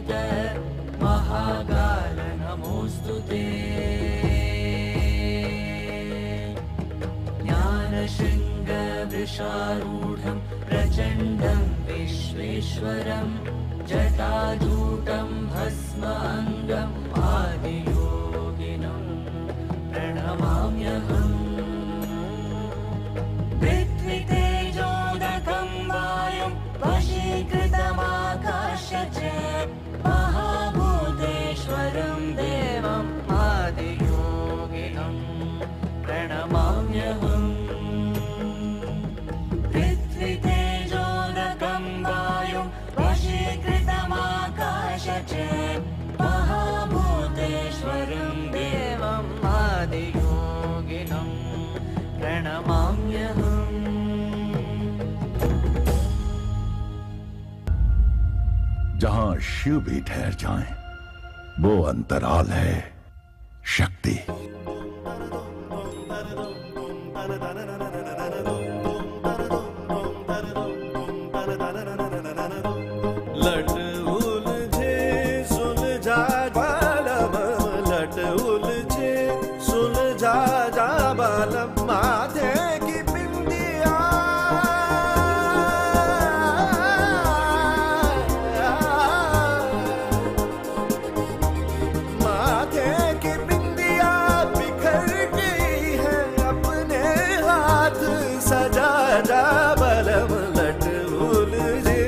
स्थित महाकाल नमोस्तुते। ज्ञानशृङ्ग वृषारूढं प्रचण्डं विश्वेश्वरं जटाजूटं भस्माङ्गं आदियोगिनं प्रणमाम्यहम्। पृथ्वीतेजोदकं वायुं वशीकृतमाकाश्य च महाभूतेश्वरं देवम् आदियोगिनं प्रणमाम्यहम्। पृथ्वीतेजोदकं वायुं वशीकृतमाकाश्य च महाभूतेश्वरं देवम् आदियोगिनं प्रणमाम्यहम्। जहां शिव भी ठहर जाएं, वो अंतराल है शक्ति। लट उलझे सुलझा बालम, लट उलझे सुलझा जा बालम, माथे की बिंदिया माथे की बिंदिया बिखर गई है, अपने हाथ सजा जा बालम, लट उलझे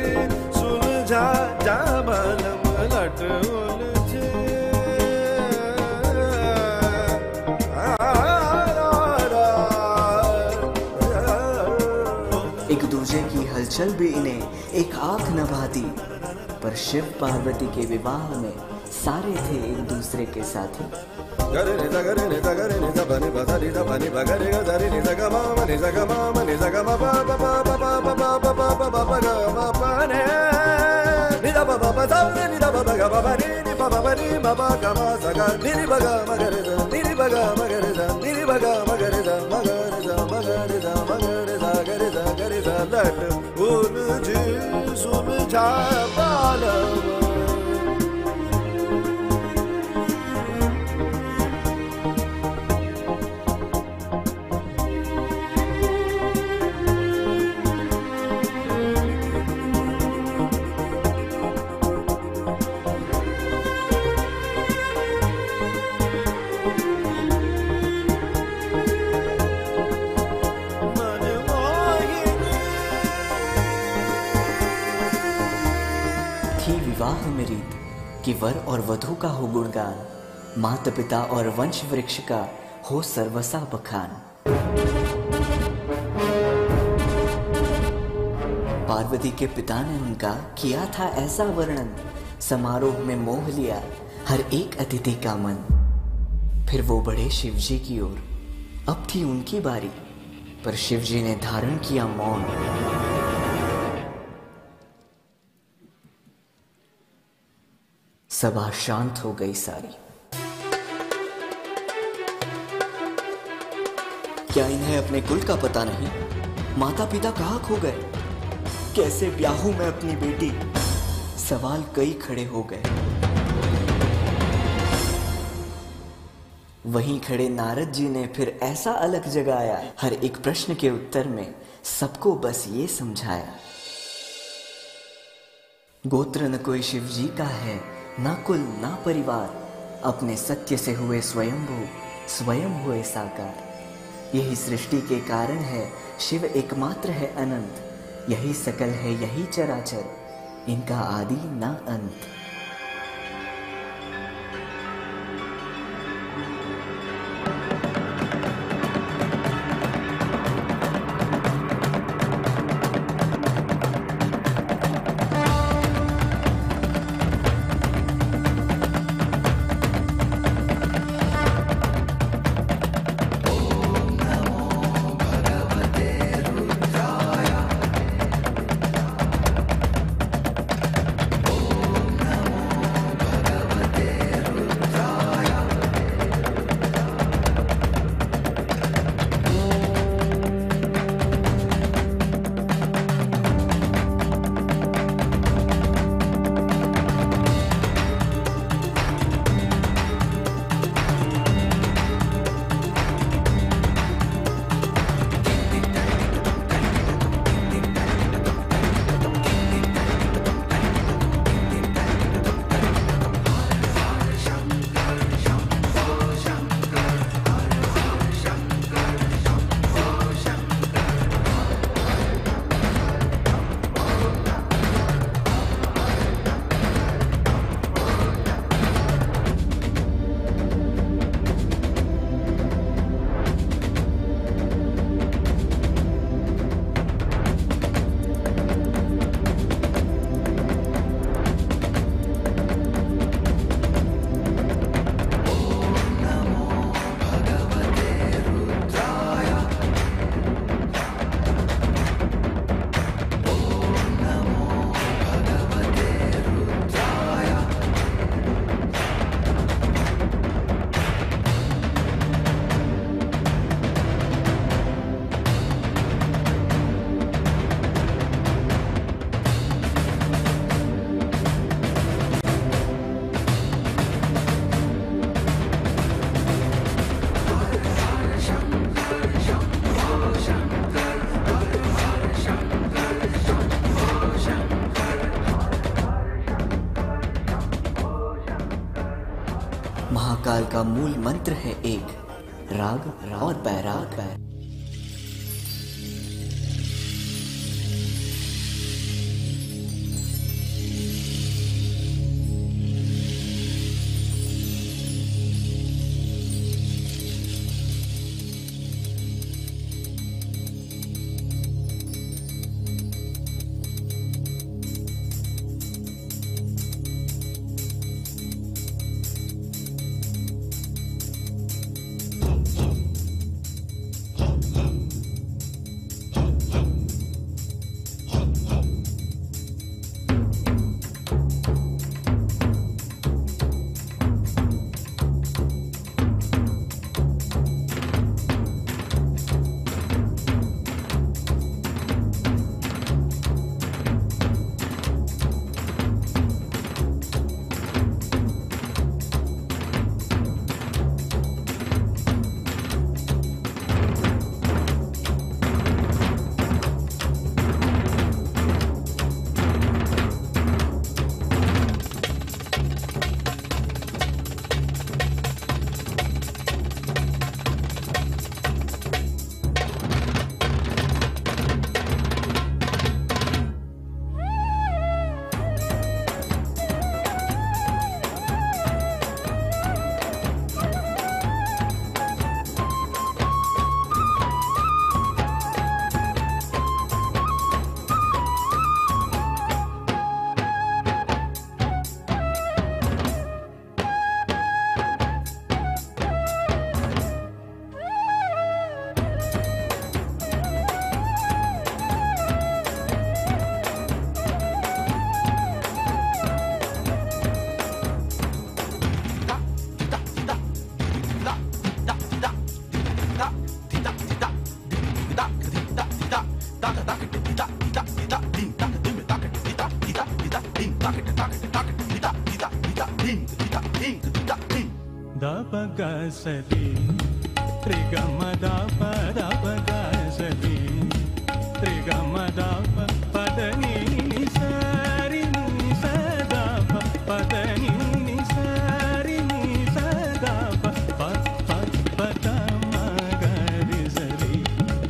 सुलझा जा बालम, लट उलझे। एक दूजे की हलचल भी इन्हें एक आंख न भाती, पर शिव पार्वती के विवाह में सारे थे एक दूसरे के साथी। गरे नि गरे नि गरे नि बने बदरी बने बगरे गरे नि गमा मने गमा मने गमा बा बा बा बा बा बा बा बा बा बा बा गा बने नि दा बा बा दा नि दा बा गा बा नि नि बा बा नि बा बा गा मा सा गा नि नि बा गा मगरे दा नि नि बा गा मगरे दा नि नि बा गा मगरे दा मगरे दा मगरे दा मगरे दा गरे दा गरे दा लट उलझे सुलझा बालम। थी विवाह में रीत कि वर और वधू का हो गुणगान, माता पिता और वंश वृक्ष का हो सर्वसा बखान। पार्वती के पिता ने उनका किया था ऐसा वर्णन, समारोह में मोह लिया हर एक अतिथि का मन। फिर वो बढ़े शिवजी की ओर, अब थी उनकी बारी, पर शिवजी ने धारण किया मौन। सभा शांत हो गई सारी। क्या इन्हें अपने कुल का पता नहीं? माता पिता कहाँ खो गए? कैसे ब्याहूं मैं अपनी बेटी? सवाल कई खड़े हो गए। वहीं खड़े नारद जी ने फिर ऐसा अलग जगाया, हर एक प्रश्न के उत्तर में सबको बस ये समझाया। गोत्र न कोई शिव जी का है, ना कुल ना परिवार, अपने सत्य से हुए स्वयंभू, स्वयं हुए साकार। यही सृष्टि के कारण है, शिव एकमात्र है अनंत, यही सकल है यही चराचर, इनका आदि ना अंत। महाकाल का मूल मंत्र है एक, राग और बैराग। Sadi, Trigamada pada Sadi, Trigamada padani sari ni sada padani sari ni sada padama gari sari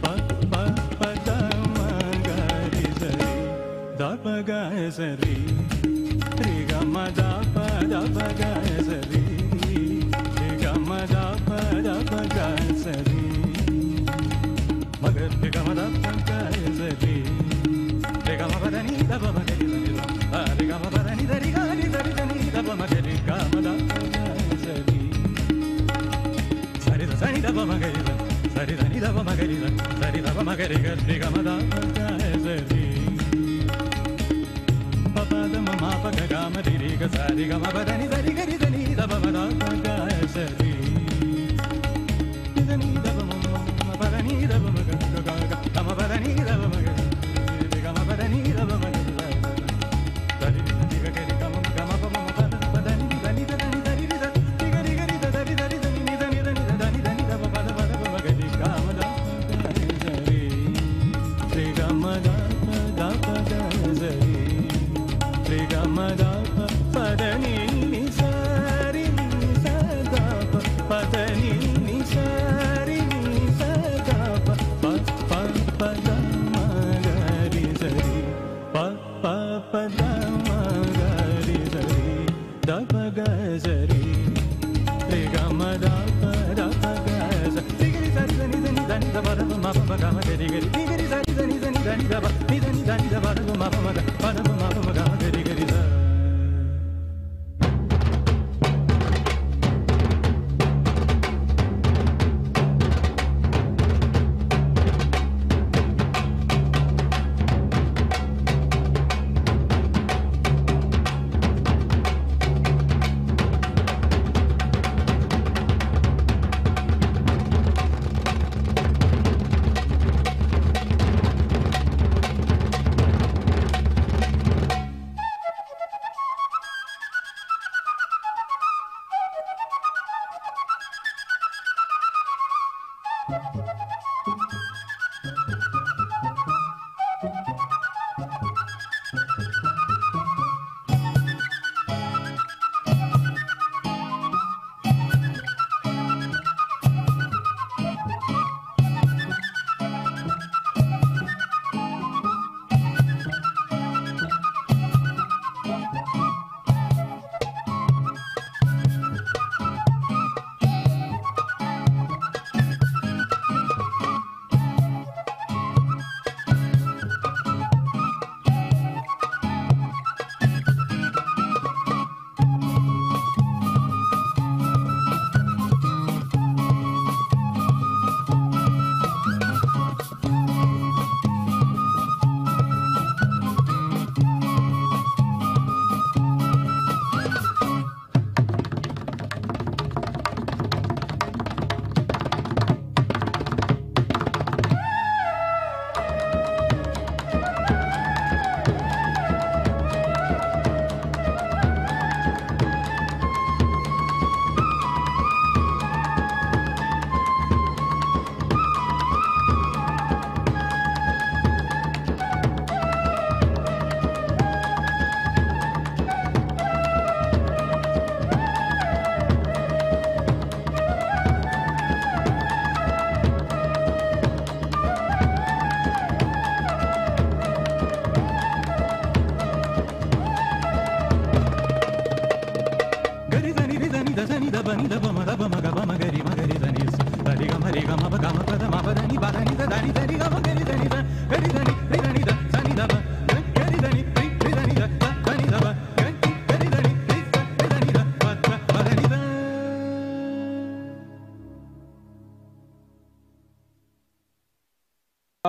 padama gari sari dapaga sari Trigamada pada sari Magar Trigamada Sari, Trigamabadani Daba Magari, Trigamabadani Darigani Daridani Daba Magari, Gamada Sari, Sari Sari Daba Magari, Sari Dani Daba Magari, Sari Daba Magari, Trigamada Sari, Papa the Mama Pagama Diriga Sari Gamabadani Darigani Dani Daba Magari Sari.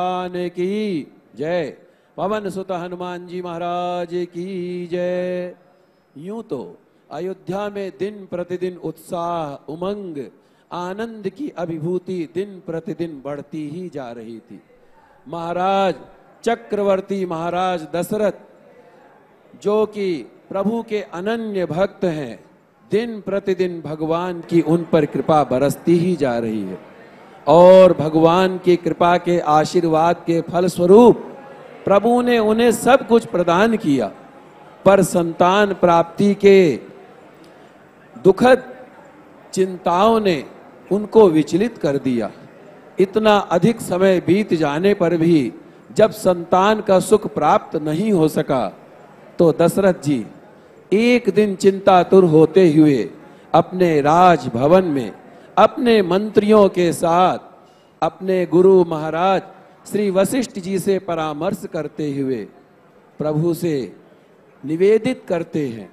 भगवान की जय। पवन सुत हनुमान जी महाराज की जय। यूं तो अयोध्या में दिन प्रतिदिन उत्साह, उमंग, आनंद की अभिभूति दिन प्रतिदिन बढ़ती ही जा रही थी। महाराज चक्रवर्ती महाराज दशरथ, जो कि प्रभु के अनन्य भक्त हैं, दिन प्रतिदिन भगवान की उन पर कृपा बरसती ही जा रही है और भगवान की कृपा के आशीर्वाद के फलस्वरूप प्रभु ने उन्हें सब कुछ प्रदान किया, पर संतान प्राप्ति के दुखद चिंताओं ने उनको विचलित कर दिया। इतना अधिक समय बीत जाने पर भी जब संतान का सुख प्राप्त नहीं हो सका, तो दशरथ जी एक दिन चिंतातुर होते हुए अपने राजभवन में अपने मंत्रियों के साथ अपने गुरु महाराज श्री वशिष्ठ जी से परामर्श करते हुए प्रभु से निवेदित करते हैं।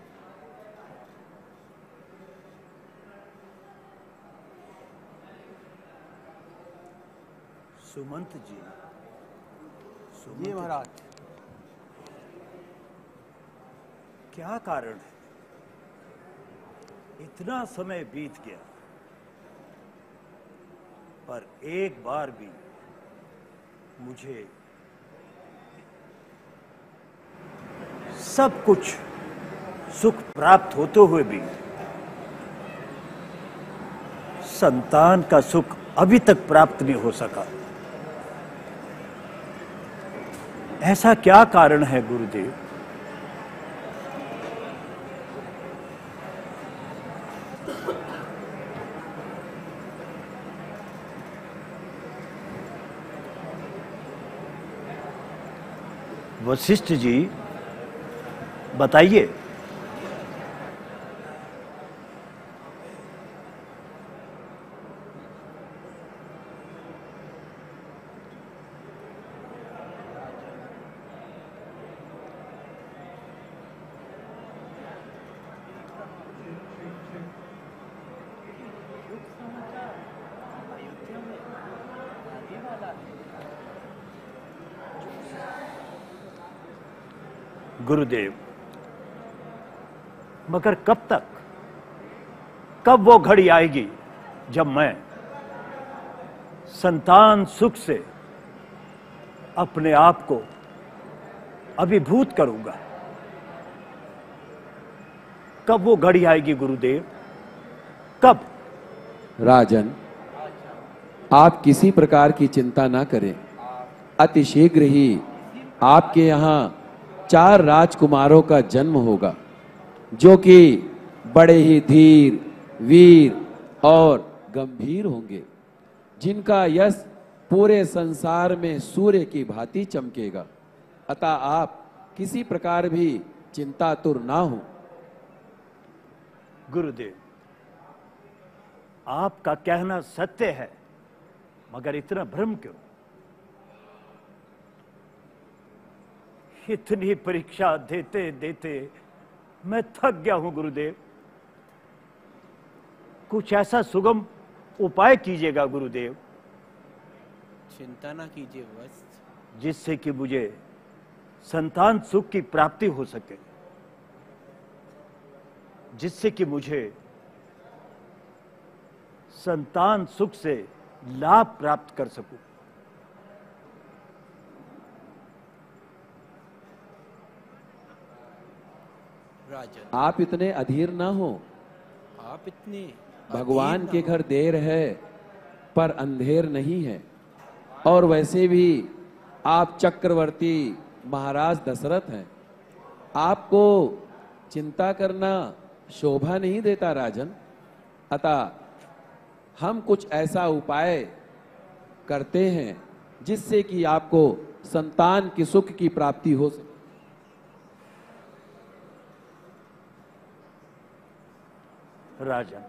सुमंत जी, जी महाराज, क्या कारण है? इतना समय बीत गया पर एक बार भी मुझे सब कुछ सुख प्राप्त होते हुए भी संतान का सुख अभी तक प्राप्त नहीं हो सका। ऐसा क्या कारण है गुरुदेव? वशिष्ठ जी बताइए। गुरुदेव, मगर कब तक, कब वो घड़ी आएगी जब मैं संतान सुख से अपने आप को अभिभूत करूंगा? कब वो घड़ी आएगी गुरुदेव, कब? राजन, आप किसी प्रकार की चिंता ना करें। अतिशीघ्र ही आपके यहाँ 4 राजकुमारों का जन्म होगा, जो कि बड़े ही धीर, वीर और गंभीर होंगे, जिनका यश पूरे संसार में सूर्य की भांति चमकेगा। अतः आप किसी प्रकार भी चिंतातुर ना हो। गुरुदेव, आपका कहना सत्य है, मगर इतना भ्रम क्यों? इतनी परीक्षा देते देते मैं थक गया हूं गुरुदेव। कुछ ऐसा सुगम उपाय कीजिएगा गुरुदेव। चिंता ना कीजिए बस, जिससे कि मुझे संतान सुख की प्राप्ति हो सके, जिससे कि मुझे संतान सुख से लाभ प्राप्त कर सकूं। राजन, आप इतने अधीर ना हो। आप इतने भगवान के घर देर है पर अंधेर नहीं है। और वैसे भी आप चक्रवर्ती महाराज दशरथ हैं, आपको चिंता करना शोभा नहीं देता राजन। अतः हम कुछ ऐसा उपाय करते हैं जिससे कि आपको संतान की सुख की प्राप्ति हो सके। राजन,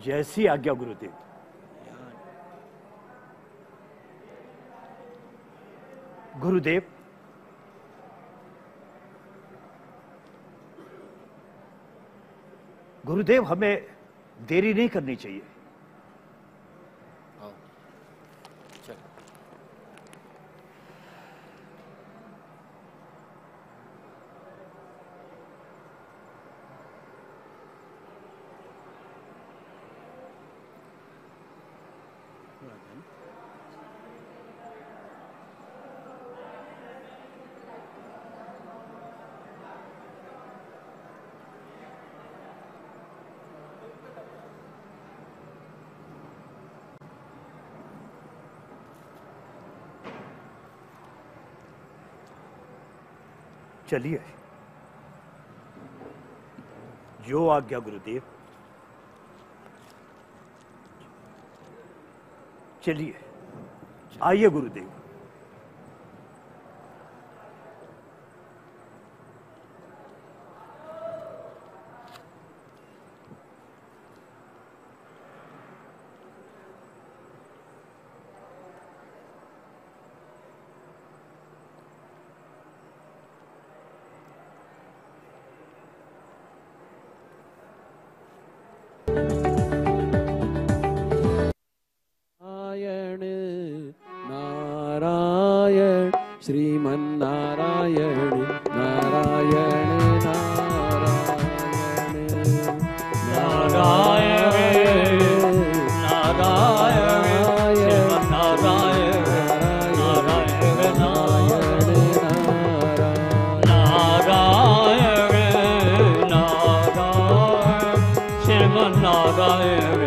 जैसी आज्ञा गुरुदेव। गुरुदेव, गुरुदेव हमें देरी नहीं करनी चाहिए। आओ चल। राजन, चलिए, जो आज्ञा गुरुदेव। चलिए, आइए गुरुदेव। नारायण नारायण श्रीमन्नारायण नारायण नारायण नारायण श्रीमन्नारायण नारायण नारायण नारायण श्रीमन्नारायण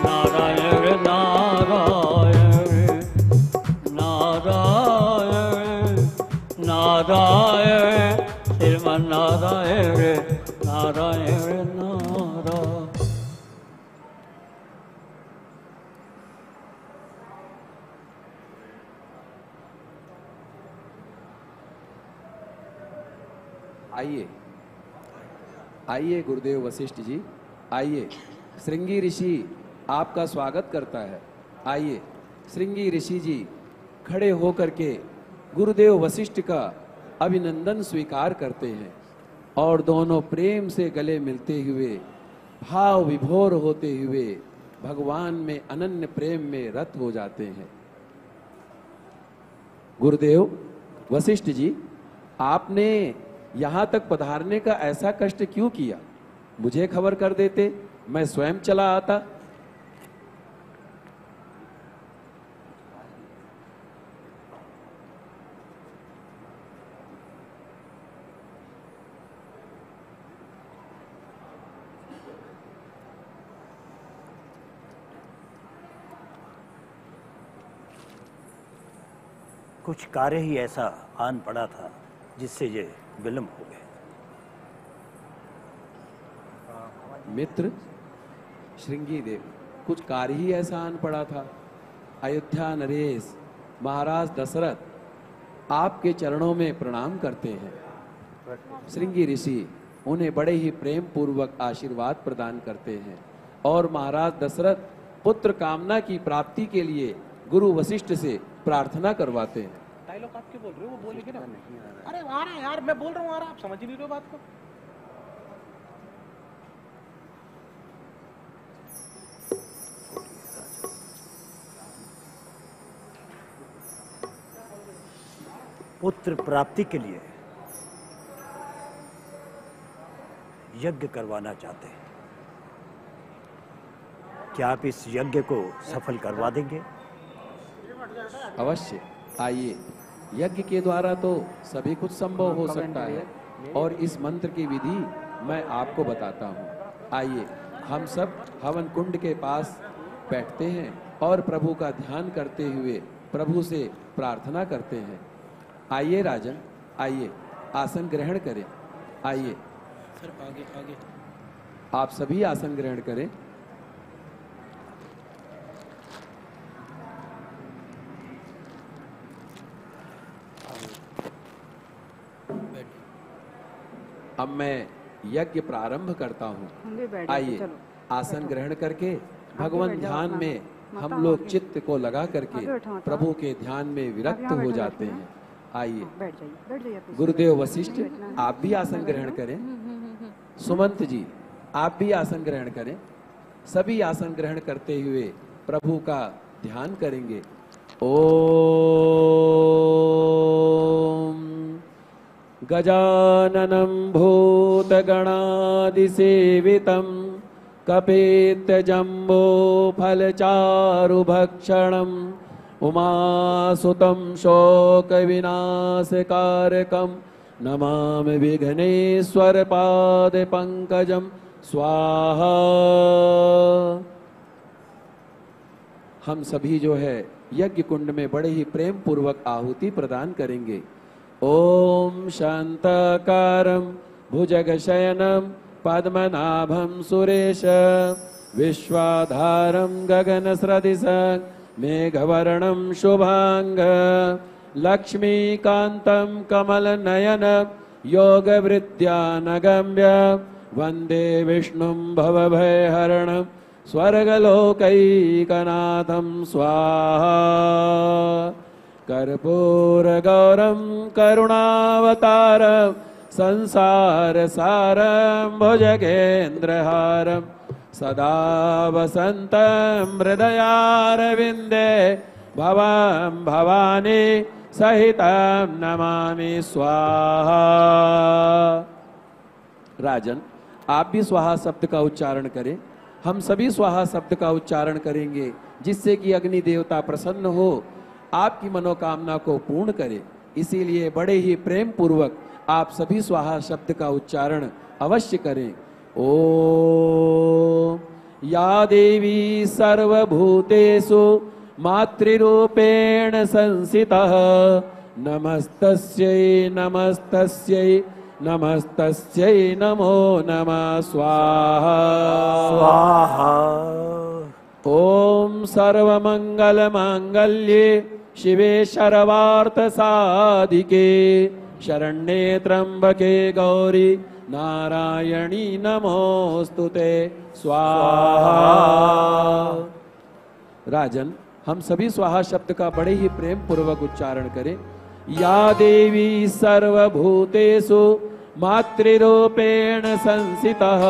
नारायण नारायण नारायण श्रीमन्नारायण नारायण नारायण। आइए आइए गुरुदेव वशिष्ठ जी, आइए। श्रृंगी ऋषि आपका स्वागत करता है। आइए श्रृंगी ऋषि जी खड़े होकर के गुरुदेव वशिष्ठ का अभिनंदन स्वीकार करते हैं और दोनों प्रेम से गले मिलते हुए भाव विभोर होते हुए भगवान में अनन्य प्रेम में रत हो जाते हैं। गुरुदेव वशिष्ठ जी, आपने यहाँ तक पधारने का ऐसा कष्ट क्यों किया? मुझे खबर कर देते, मैं स्वयं चला आता। कुछ कार्य ही ऐसा आन पड़ा था जिससे ये विलंब हो गए। मित्र श्रृंगी देव, कुछ कार्य ही ऐसा आन पड़ा था। अयोध्या नरेश महाराज दशरथ आपके चरणों में प्रणाम करते हैं। श्रृंगी ऋषि उन्हें बड़े ही प्रेम पूर्वक आशीर्वाद प्रदान करते हैं और महाराज दशरथ पुत्र कामना की प्राप्ति के लिए गुरु वशिष्ठ से प्रार्थना करवाते हैं। डायलॉग आप क्यों बोल रहे हो? वो बोलेंगे ना। अरे आ रहा है यार, मैं बोल रहा हूँ, आ रहा है, आप समझ ही नहीं रहे हो बात को। पुत्र प्राप्ति के लिए यज्ञ करवाना चाहते हैं। क्या आप इस यज्ञ को सफल करवा देंगे? अवश्य, आइए। यज्ञ के द्वारा तो सभी कुछ संभव हो सकता है और इस मंत्र की विधि मैं आपको बताता हूँ। आइए हम सब हवन कुंड के पास बैठते हैं और प्रभु का ध्यान करते हुए प्रभु से प्रार्थना करते हैं। आइए राजन, आइए आसन ग्रहण करें। आइए सर आगे आगे। आप सभी आसन ग्रहण करें। अब मैं यज्ञ प्रारंभ करता हूँ। आइए आसन ग्रहण करके भगवान ध्यान में हम लोग चित्त को लगा करके प्रभु के ध्यान में विरक्त हो जाते हैं। आइए बैठ जाइए आप। गुरुदेव वशिष्ठ आप भी आसन ग्रहण करें। सुमंत जी आप भी आसन ग्रहण करें। सभी आसन ग्रहण करते हुए प्रभु का ध्यान करेंगे। ओम गजाननं भूतगणादिसेवितं कपेत्यजम्बो फलचारुभक्षणम् उमासुतं शोकविनाशकारकं नमामि विघ्नेश्वरपादपङ्कजं स्वाहा। हम सभी जो है यज्ञ कुंड में बड़े ही प्रेम पूर्वक आहुति प्रदान करेंगे। ओम शांताकारं भुजगशयनं पद्मनाभं सुरेश विश्वाधारं गगनसदृशं मेघवर्णं शुभांग लक्ष्मीकान्तं कमलनयनं योगवृत्यानगम्य वन्दे विष्णुं भवभयहरणं स्वर्गलोकैकनाथं स्वाहा। कर्पूरगौरं करुणावतारं संसारसारं भुजगेन्द्रहारं सदा वसन्तं हृदयारविन्दे भवं भवानी सहितं नमामि स्वाहा। राजन आप भी स्वाहा शब्द का उच्चारण करें। हम सभी स्वाहा शब्द का उच्चारण करेंगे जिससे कि अग्नि देवता प्रसन्न हो, आपकी मनोकामना को पूर्ण करे। इसीलिए बड़े ही प्रेम पूर्वक आप सभी स्वाहा शब्द का उच्चारण अवश्य करें। ओम या देवी सर्वभूतेषु मातृरूपेण संस्थितः नमस्तस्यै नमस्तस्यै नमस्तस्यै नमो नमः स्वाहा स्वाहा। ओम सर्वमंगलमांगल्ये शिवे सर्वार्थसाधिके शरण्ये त्र्यंबके गौरी नारायणी नमोस्तुते स्वाहा। राजन हम सभी स्वाहा शब्द का बड़े ही प्रेम पूर्वक उच्चारण करें। या देवी सर्वभूतेषु मातृरूपेण संस्थितः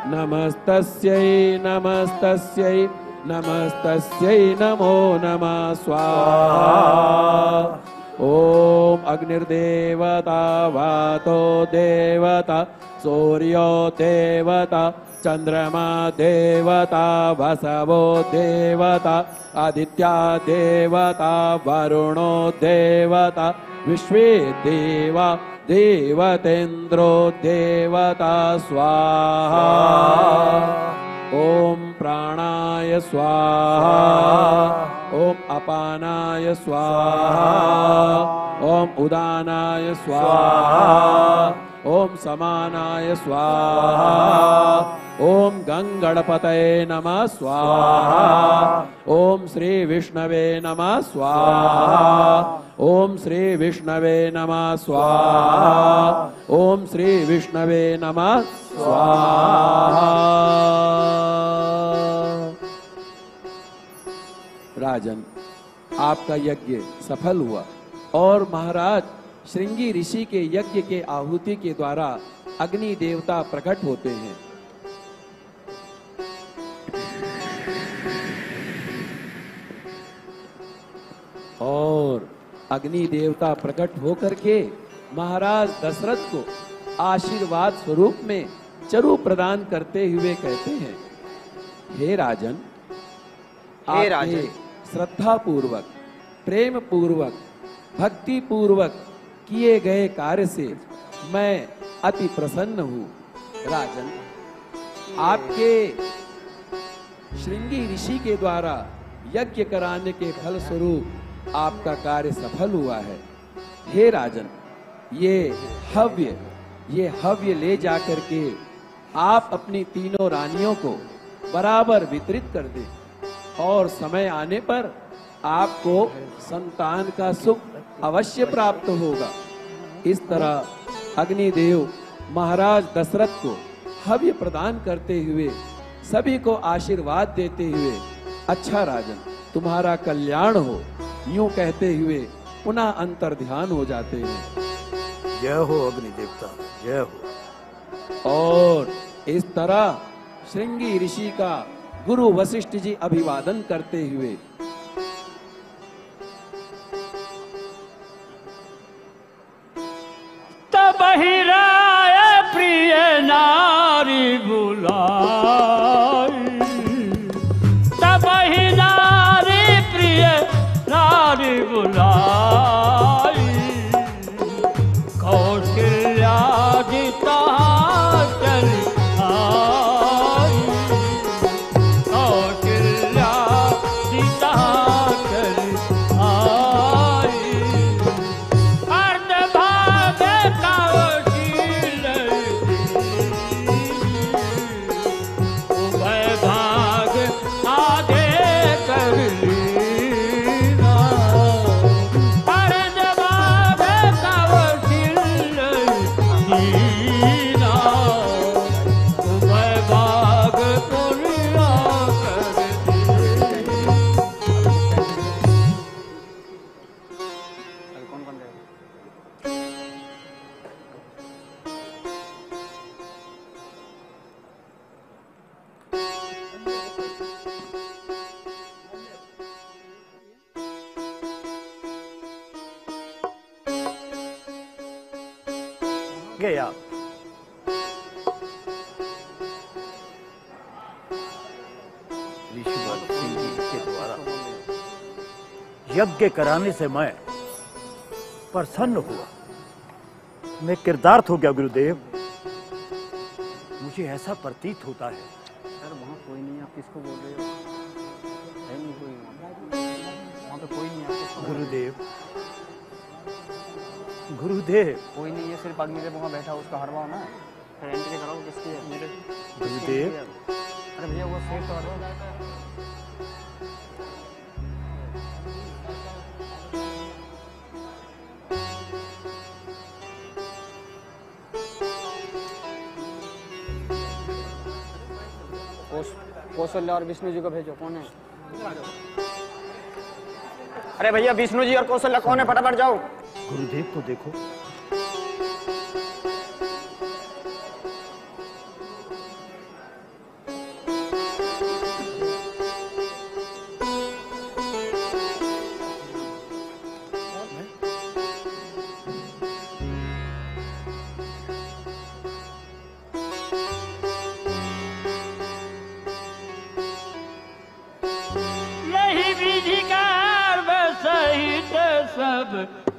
नमस्तस्यै नमस्तस्यै नमस्तस्यै नमो नमः स्वाहा। ओम अग्निर्देवता वातो देवता सूर्यो देवता चंद्रमा देवता वसवो देवता आदित्या देवता वरुणो देवता विश्वे देवा देवतेन्द्रो देवता स्वाहा। ओम प्राणाय स्वाहा ओम अपानाय स्वाहा ओम उदानाय स्वाहा ओम समानाय स्वाहा ओम गंगणपतये नमः स्वाहा ओम श्री विष्णवे नमः स्वाहा ओम श्री विष्णवे नमः स्वाहा ओम श्री विष्णवे नमः स्वाहा। राजन आपका यज्ञ सफल हुआ और महाराज श्रृंगी ऋषि के यज्ञ के आहुति के द्वारा अग्नि देवता प्रकट होते हैं। और अग्नि देवता प्रकट होकर के महाराज दशरथ को आशीर्वाद स्वरूप में चरु प्रदान करते हुए कहते हैं, हे राजन, आपके श्रद्धा पूर्वक प्रेम पूर्वक भक्ति पूर्वक किए गए कार्य से मैं अति प्रसन्न हूँ। राजन, आपके श्रृंगी ऋषि के द्वारा यज्ञ कराने के फल स्वरूप आपका कार्य सफल हुआ है। हे राजन, ये हव्य ले जाकर के आप अपनी तीनों रानियों को बराबर वितरित कर दें और समय आने पर आपको संतान का सुख अवश्य प्राप्त होगा। इस तरह अग्निदेव महाराज दशरथ को हव्य प्रदान करते हुए सभी को आशीर्वाद देते हुए, अच्छा राजन तुम्हारा कल्याण हो, यूं कहते हुए पुनः अंतर ध्यान हो जाते हैं। जय हो अग्नि देवता, जय हो। और इस तरह श्रृंगी ऋषि का गुरु वशिष्ठ जी अभिवादन करते हुए तब ही राय प्रिय नारी बुलाई, तब ही नारी प्रिय नारी बुलाई, कौशल्या जीता चली आई, कौशल्या जीता चली आई, अर्ध भाग कौशील उभय भाग आगे कर लीना, अर्ध भाग कौशील दीना, उभय भाग पुनिया कर लीना। कौन कौन रहेगा? गया ऋषिवर सिंह जी के द्वारा यज्ञ कराने से मैं प्रसन्न हुआ, मैं किरदार्थ हो गया गुरुदेव। मुझे ऐसा प्रतीत होता है। सर वहाँ कोई नहीं, आप किसको बोल रहे हो? है नहीं कोई वहाँ पे, कोई नहीं है गुरुदेव, गुरुदेव, कोई नहीं है, सिर्फ अग्निदेव वहाँ बैठा, उसका हरवाओ ना, फिर एंट्री कराओ। किसकी है? मेरे। गुरुदेव, अरे भैया वो सेफ तो हटो। कौशल्या और विष्णु जी को भेजो। कौन है? अरे भैया विष्णु जी और कौशल्या कौन है? फटाफट जाओ। गुरुदेव तो देखो, यही विधिकार सहित सब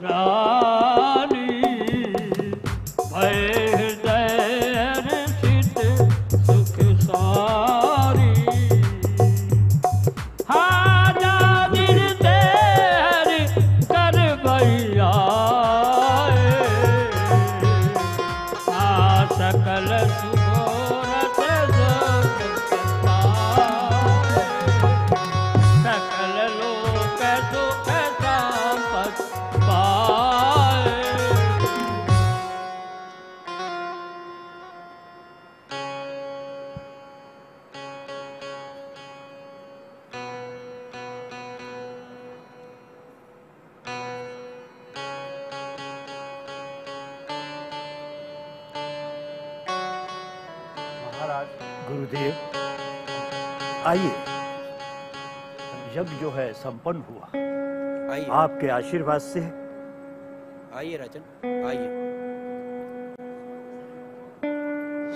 रानी, भय हृदय हर्षित सुख सारी, हाजा दिल दे हरि कर भैया, सकल सुगोरत सकल लोक सुख संपत पाए। गुरुदेव आइए, यज्ञ जो है संपन्न हुआ आइए आपके आशीर्वाद से। आइए राजन, आइए।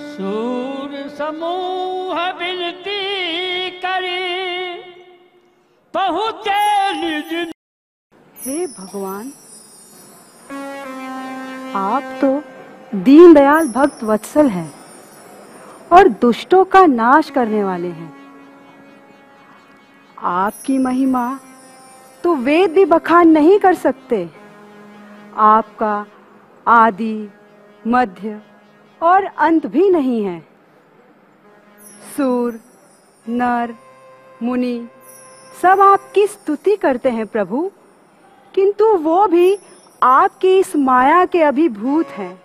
सूर समूह विनती करी पहुँचे निज। हे भगवान, आप तो दीनदयाल भक्त वत्सल हैं और दुष्टों का नाश करने वाले हैं। आपकी महिमा तो वेद भी बखान नहीं कर सकते। आपका आदि, मध्य और अंत भी नहीं है। सूर, नर, मुनि सब आपकी स्तुति करते हैं प्रभु, किंतु वो भी आपकी इस माया के अभिभूत हैं।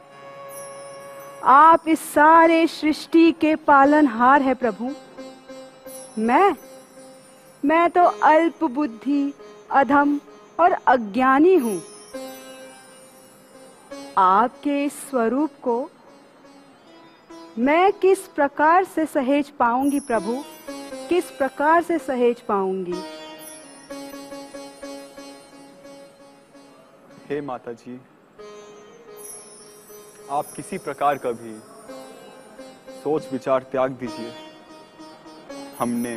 आप इस सारे सृष्टि के पालनहार हैं प्रभु। मैं तो अल्प बुद्धि, अधम और अज्ञानी हूँ। आपके इस स्वरूप को मैं किस प्रकार से सहेज पाऊंगी प्रभु, किस प्रकार से सहेज पाऊंगी? हे माता जी, आप किसी प्रकार का भी सोच विचार त्याग दीजिए। हमने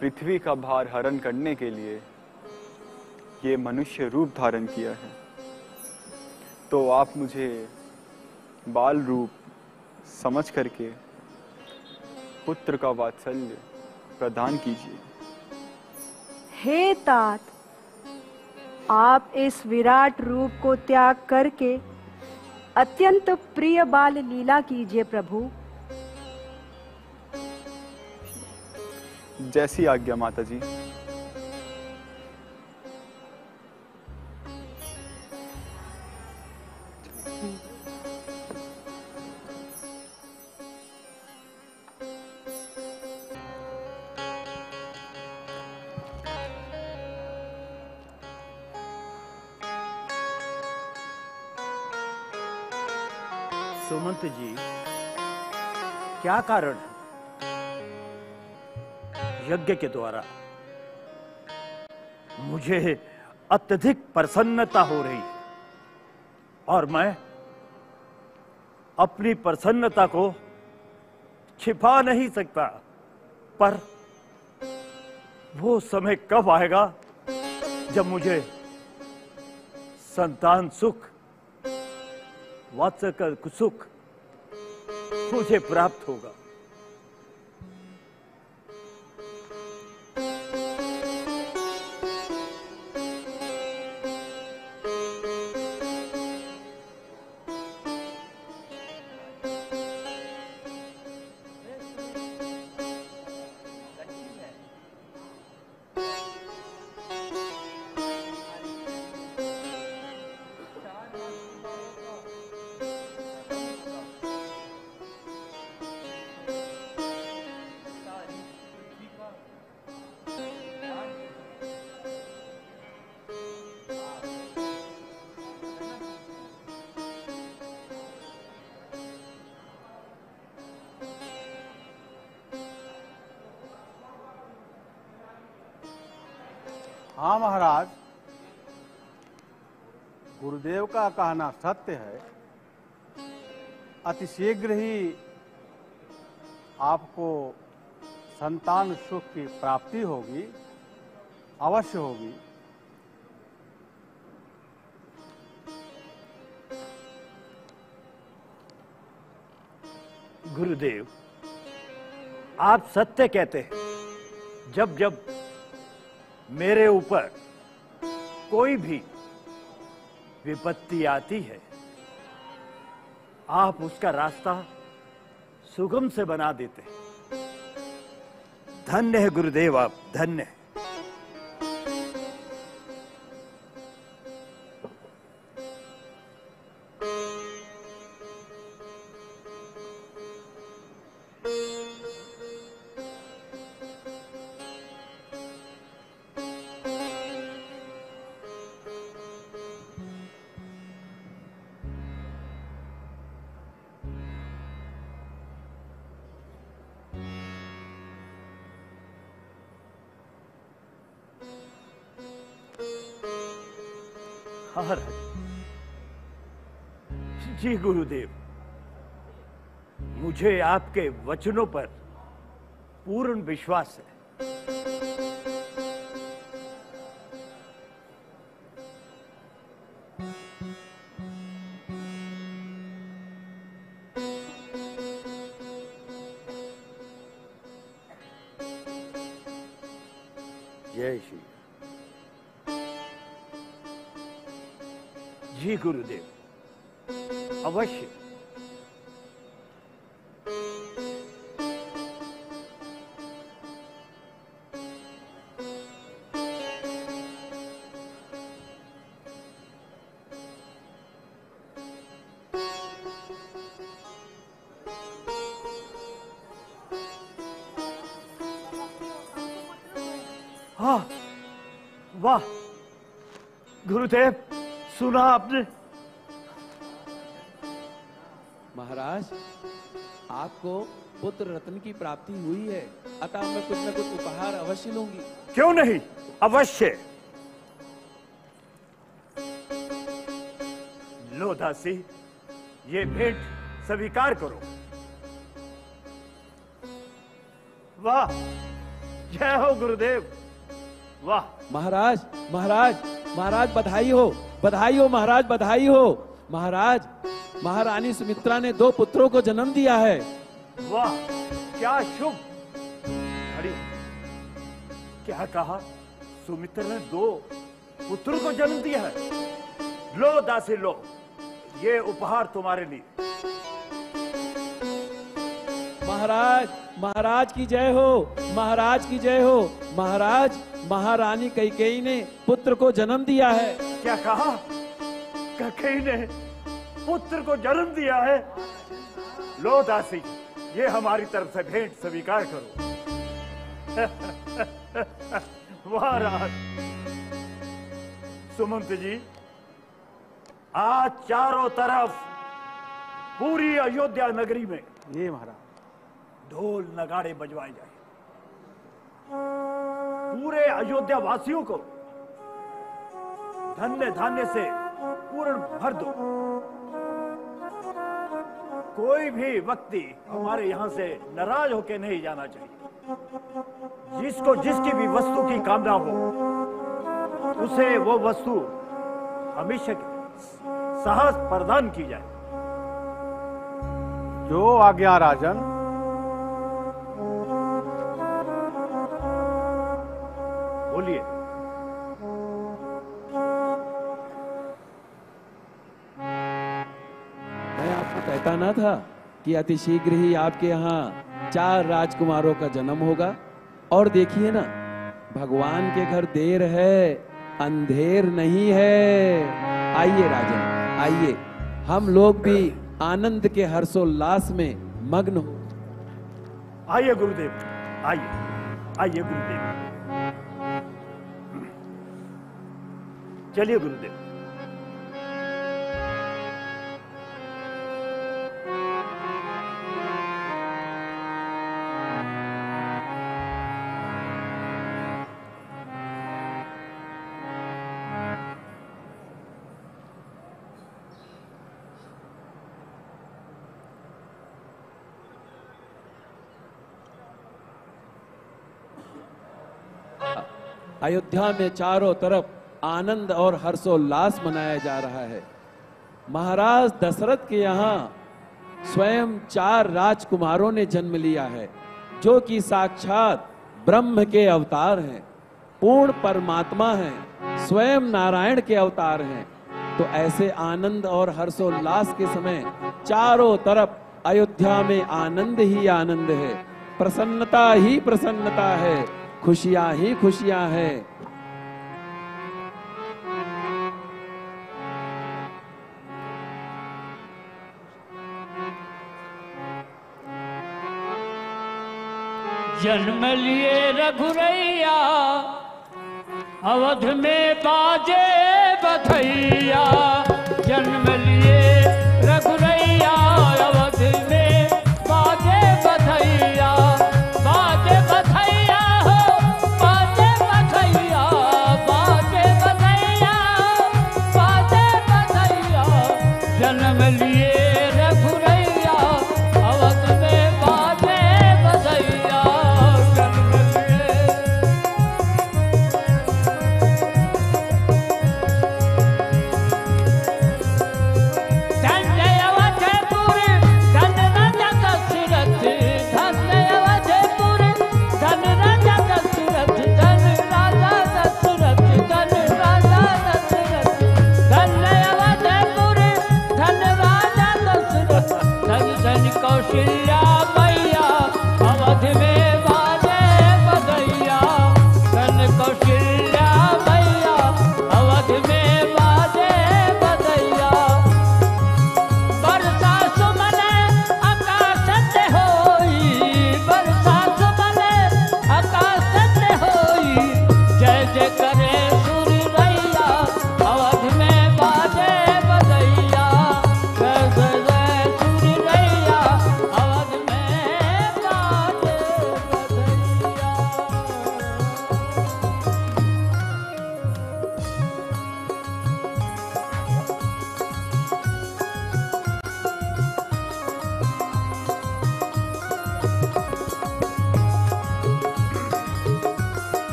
पृथ्वी का भार हरण करने के लिए ये मनुष्य रूप धारण किया है, तो आप मुझे बाल रूप समझ करके पुत्र का वात्सल्य प्रदान कीजिए। हे तात, आप इस विराट रूप को त्याग करके अत्यंत प्रिय बाल लीला कीजिए प्रभु। जैसी आज्ञा माता जी। सुमंत जी, क्या कारण है? यज्ञ के द्वारा मुझे अत्यधिक प्रसन्नता हो रही है और मैं अपनी प्रसन्नता को छिपा नहीं सकता। पर वो समय कब आएगा जब मुझे संतान सुख, वात्सल्य का सुख मुझे प्राप्त होगा। हाँ महाराज, गुरुदेव का कहना सत्य है। अति शीघ्र ही आपको संतान सुख की प्राप्ति होगी, अवश्य होगी। गुरुदेव, आप सत्य कहते हैं। जब जब मेरे ऊपर कोई भी विपत्ति आती है, आप उसका रास्ता सुगम से बना देते हैं। धन्य है गुरुदेव, आप धन्य है। जी गुरुदेव, मुझे आपके वचनों पर पूर्ण विश्वास है। जय श्री। जी गुरुदेव, अवश्य। वाह गुरुदेव, सुना आपने? महाराज, आपको पुत्र रत्न की प्राप्ति हुई है, अतः मैं कुछ न कुछ उपहार अवश्य लूंगी। क्यों नहीं, अवश्य। लो दासी, ये भेंट स्वीकार करो। वाह, जय हो गुरुदेव, वाह। महाराज, महाराज, महाराज बधाई हो, बधाई हो महाराज, बधाई हो महाराज। महारानी सुमित्रा ने 2 पुत्रों को जन्म दिया है। वाह, क्या शुभ। अरे क्या कहा? सुमित्रा ने 2 पुत्रों को जन्म दिया है। लो दासी लो, ये उपहार तुम्हारे लिए। महाराज, महाराज की जय हो, महाराज की जय हो। महाराज, महारानी कैकेयी ने पुत्र को जन्म दिया है। क्या कहा? कैकेयी ने पुत्र को जन्म दिया है। लो दासी, ये हमारी तरफ से भेंट स्वीकार करो। वाह राज। सुमंत जी, आज चारों तरफ पूरी अयोध्या नगरी में ये महाराज ढोल नगाड़े बजवाए जाए। पूरे अयोध्या वासियों को धन्य धान्य से पूर्ण भर दो। कोई भी व्यक्ति हमारे यहाँ से नाराज होकर नहीं जाना चाहिए। जिसको जिसकी भी वस्तु की कामना हो, उसे वो वस्तु हमेशा सहज प्रदान की जाए। जो आज्ञा राजन। बोलिए। मैं आपको कहता ना था कि अति शीघ्र ही आपके यहाँ 4 राजकुमारों का जन्म होगा। और देखिए ना, भगवान के घर देर है, अंधेर नहीं है। आइए राजन, आइए, हम लोग भी आनंद के हर्षोल्लास में मग्न हो। आइए गुरुदेव, आइए, आइए गुरुदेव, चलिए गुरुदेव। अयोध्या में चारों तरफ आनंद और हर्षोल्लास मनाया जा रहा है। महाराज दशरथ के यहाँ स्वयं 4 राजकुमारों ने जन्म लिया है, जो कि साक्षात ब्रह्म के अवतार हैं, पूर्ण परमात्मा हैं, स्वयं नारायण के अवतार हैं। तो ऐसे आनंद और हर्षोल्लास के समय चारों तरफ अयोध्या में आनंद ही आनंद है, प्रसन्नता ही प्रसन्नता है, खुशियां ही खुशियां हैं। जन्म लिए रघुरैया, अवध में बाजे बधैया। जन्म लिए रघुरैया, अवध में बाजे बधैया। बाजे बधैया हो, बाजे बधैया, बाजे बधैया, बाजे बधैया। जन्म लिए रघुरैया, अवध में बाजे बधैया। धन राजा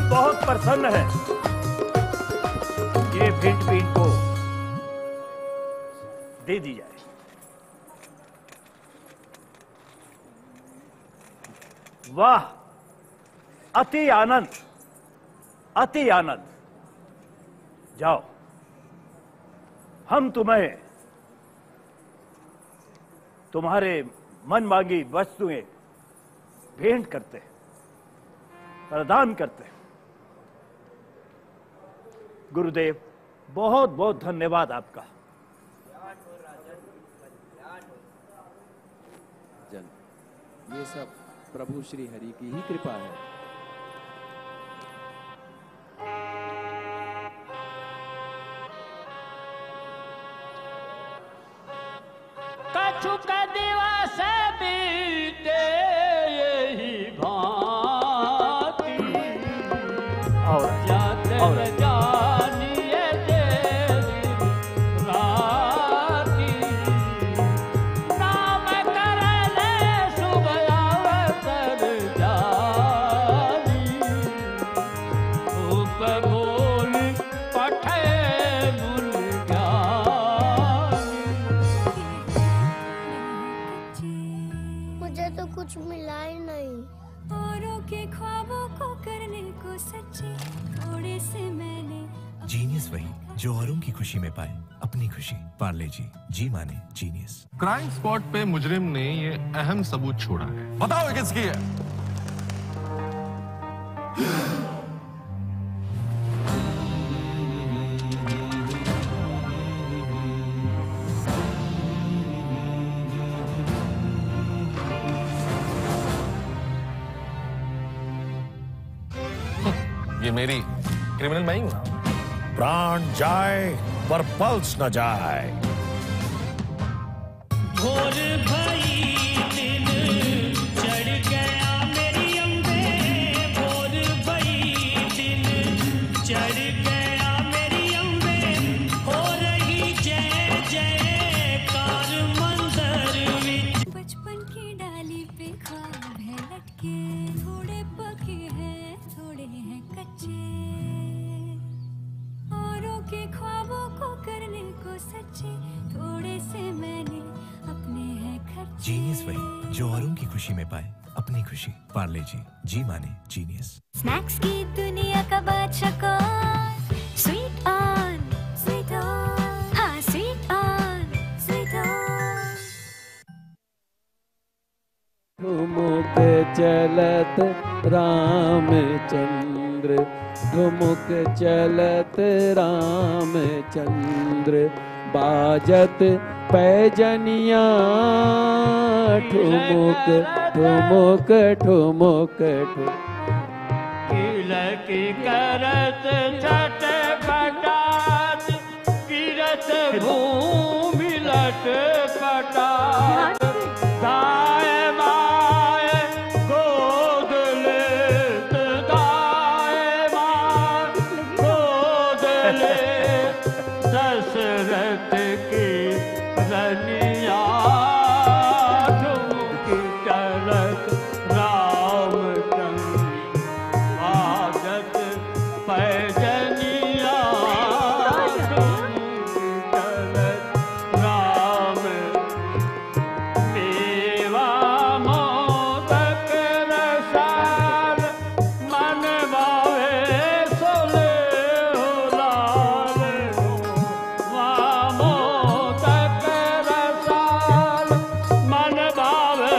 बहुत प्रसन्न है। ये भेंट भी इनको दे दी जाए। वाह, अति आनंद, अति आनंद। जाओ, हम तुम्हें तुम्हारे मन मांगी वस्तुएं भेंट करते हैं, प्रदान करते हैं। गुरुदेव, बहुत बहुत धन्यवाद आपका। जन, ये सब प्रभु श्री हरि की ही कृपा है। कछुक दिवस बीते यही भांति, जाते जानिए तेरी राती। नाम करले शुभ अवसर जानी, उप बोल पठे मूल मुझे तो कुछ मिला ही नहीं। औरों के ख्वाबों को करने को सच्ची थोड़े से मैंने। जीनियस वही जो औरों की खुशी में पाए अपनी खुशी। पार्ले जी माने जीनियस। क्राइम स्पॉट पे मुजरिम ने ये अहम सबूत छोड़ा है। बताओ ये किसकी है? ये मेरी क्रिमिनल मैं ही हूं ना। प्राण जाए पर पल्स न जाए। भोर भई दिन चढ़ गया मेरी अम्बे, भोर भई दिन चढ़ गया मेरी अम्बे। हो रही जय जयकार मंदिर में। बचपन की डाली पे ख्वाब है लटके, थोड़े पके हैं थोड़े हैं कच्चे। औरों के ख्वाबों को करने को सच्चे थोड़े से मैंने अपने हैं खर्चे। जीनियस वही जो औरों की खुशी में पाए अपनी खुशी। पार्ले जी माने जीनियस। स्नैक्स की दुनिया का बादशाह कौन? स्वीट ऑन, स्वीट ऑन, हाँ स्वीट ऑन, स्वीट ऑन। ठुमुक चलत रामचंद्र, ठुमुक चलत रामचंद्र। बाजत पैजनिया ठुमुक ठुमुक ठुमुक ठुमुक। तिलक करत छठ पटात, गिरत भूमि लट पटात। दाएं बाएं गोद लेत, दाएं बाएं गोद लेत। दशरथ की रनिया ठुमुक चलत रामचंद्र। बाजत पैजनिया ठुमुक चलत राम। मेवा मोदक रसाल, मन भावे सोले हो लाल। मोदक रसाल, मन भावे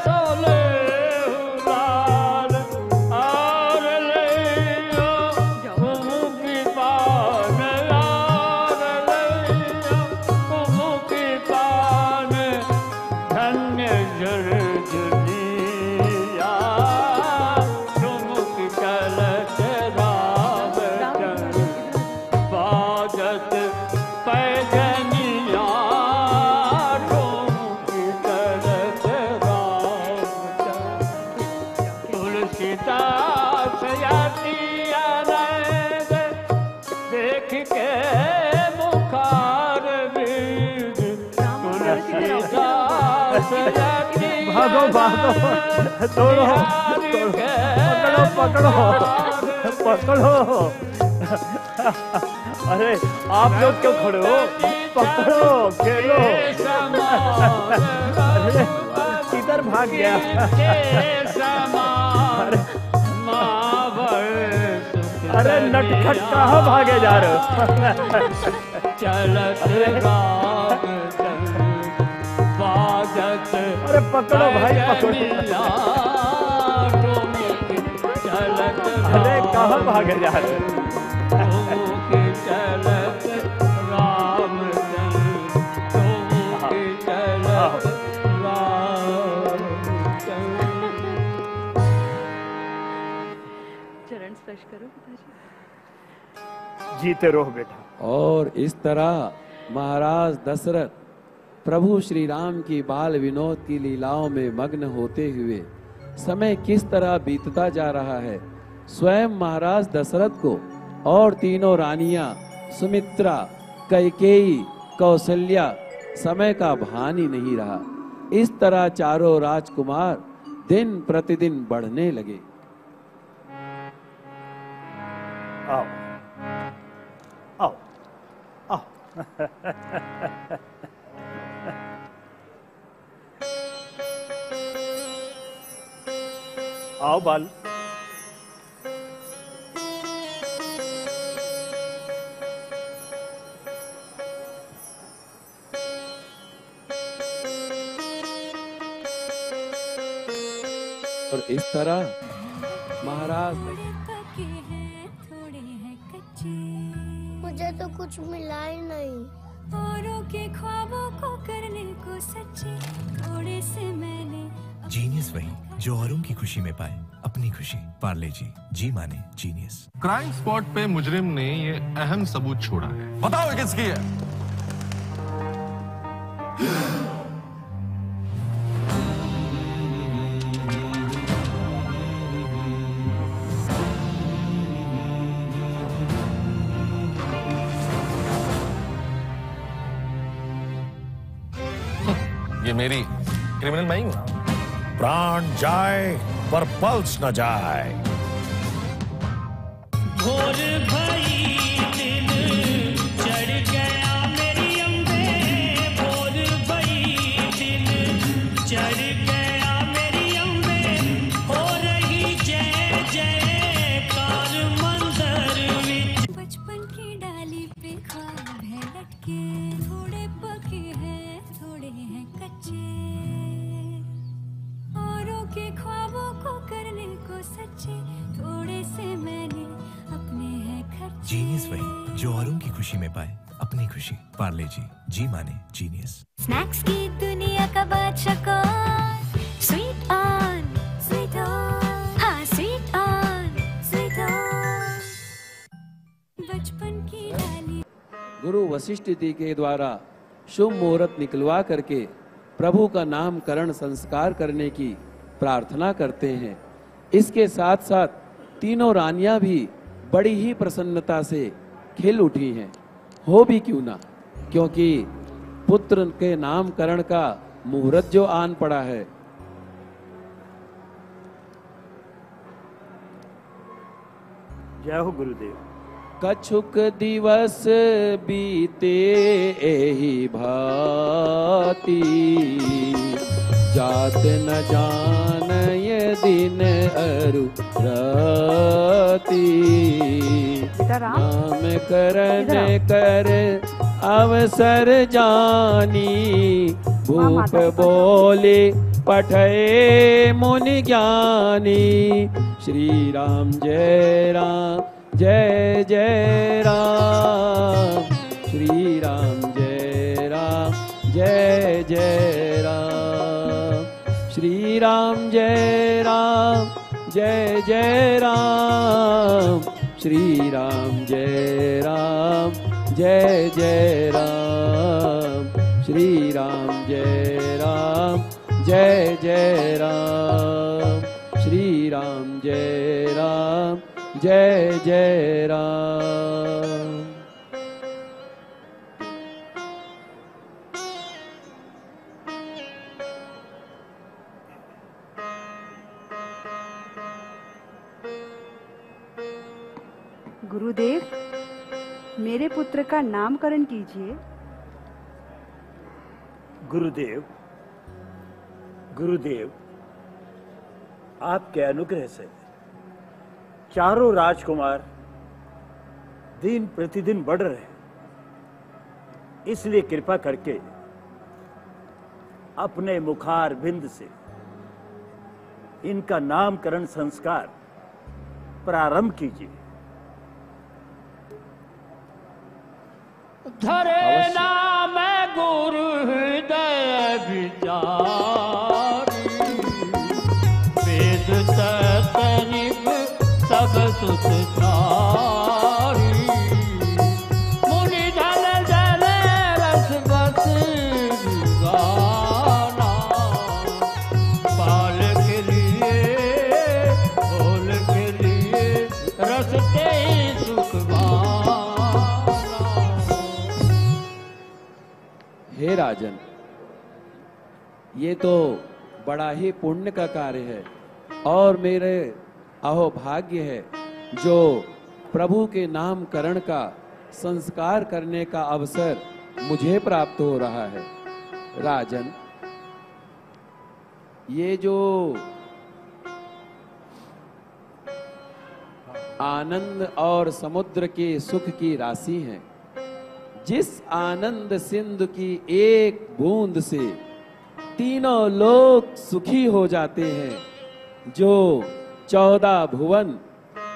सोले हो लाल। और लियो कुमुकी पान, और लियो कुमुकी पान। धन्य जड़ दुनिया ठुमुक चलत रामचंद्र। बाजत पैजनिया ठुमुक चलत रामचंद्र। तुलसीदास यति आनंद देख के मुखार बिंद। तुलसीदास यति भागो भागो, दौड़ो, पकड़ो पकड़ो। पकड़ो। अरे आप लोग क्यों खड़े हो? पकड़ो, खेलो। अरे किधर भाग गया? अरे नटखट कहाँ भागे जा रहे हो? अरे पकड़ो भाई, पकड़ो। अरे कहाँ भागे जा रहे हो? चरण स्पर्श करो पिताजी। जीते रहो बेटा। और इस तरह महाराज दशरथ प्रभु श्री राम की बाल विनोद की लीलाओं में मग्न होते हुए समय किस तरह बीतता जा रहा है, स्वयं महाराज दशरथ को और तीनों रानियां सुमित्रा, कैकेयी, कौशल्या समय का भान ही नहीं रहा। इस तरह चारों राजकुमार दिन प्रतिदिन बढ़ने लगे। आओ, आओ, आओ। आओ बाल। और इस तरह महाराज मुझे तो कुछ मिला ही नहीं। औरों के ख्वाबों को करने को सच्चे थोड़े से मैंने। जीनियस वही जो औरों की खुशी में पाए अपनी खुशी। पार्ले जी माने जीनियस। क्राइम स्पॉट पे मुजरिम ने ये अहम सबूत छोड़ा है। बताओ ये किसकी है? ये मेरी क्रिमिनल मैं ही हूं। प्राण जाए पर पल्स न जाए। भोर भई दिल चढ़ गया मेरी अम्बे। भोर भई दिल चढ़ गया मेरी अम्बे। हो रही जय जयकार मंदिर विच। बचपन की डाली पे ख्वाब है लटके। थोड़े पके हैं थोड़े हैं कच्चे। औरों के ख्वाबों को करने को सच्चे थोड़े से मैंने अपने हैं खर्चे। जीनियस वही जो औरों की खुशी में पाए अपनी खुशी। पार्ले जी माने जीनियस। स्नैक्स की दुनिया का बादशाह कौन? Sweet on sweet on. हाँ स्वीट ऑन स्वीट ऑन। बचपन की डाली। गुरु वशिष्ठ जी के द्वारा शुभ मुहूर्त निकलवा करके प्रभु का नामकरण संस्कार करने की प्रार्थना करते हैं। इसके साथ साथ तीनों रानियां भी बड़ी ही प्रसन्नता से खिल उठी हैं। हो भी क्यों ना, क्योंकि पुत्र के नामकरण का मुहूर्त जो आन पड़ा है। जय हो गुरुदेव। कछुक दिवस बीते एहि भांति। जात न जान ये दिन अरु राति। नाम करन कर अवसर जानी। भूप बोले पठे मुनि ज्ञानी। श्री राम जय राम जय जय राम। श्री राम जय राम जय जय राम। श्री राम जय राम जय जय राम। श्री राम जय राम जय जय राम। श्री राम जय राम जय जय राम। श्री राम जय राम जय जय राम। गुरुदेव, मेरे पुत्र का नामकरण कीजिए। गुरुदेव, गुरुदेव, आपके अनुग्रह से चारों राजकुमार दिन प्रतिदिन बढ़ रहे हैं, इसलिए कृपा करके अपने मुखार बिंद से इनका नामकरण संस्कार प्रारंभ कीजिए। धरे नाम गुरु हृदय विचारी, वेद तनिक सब सुख चारी, मुनि जल जल रस बस गाना, बाल के लिए बोल के लिए रस ते सुख गाना। हे राजन, ये तो बड़ा ही पुण्य का कार्य है और मेरे अहोभाग्य है जो प्रभु के नामकरण का संस्कार करने का अवसर मुझे प्राप्त हो रहा है। राजन, ये जो आनंद और समुद्र के सुख की राशि है, जिस आनंद सिंधु की एक बूंद से तीनों लोग सुखी हो जाते हैं, जो 14 भुवन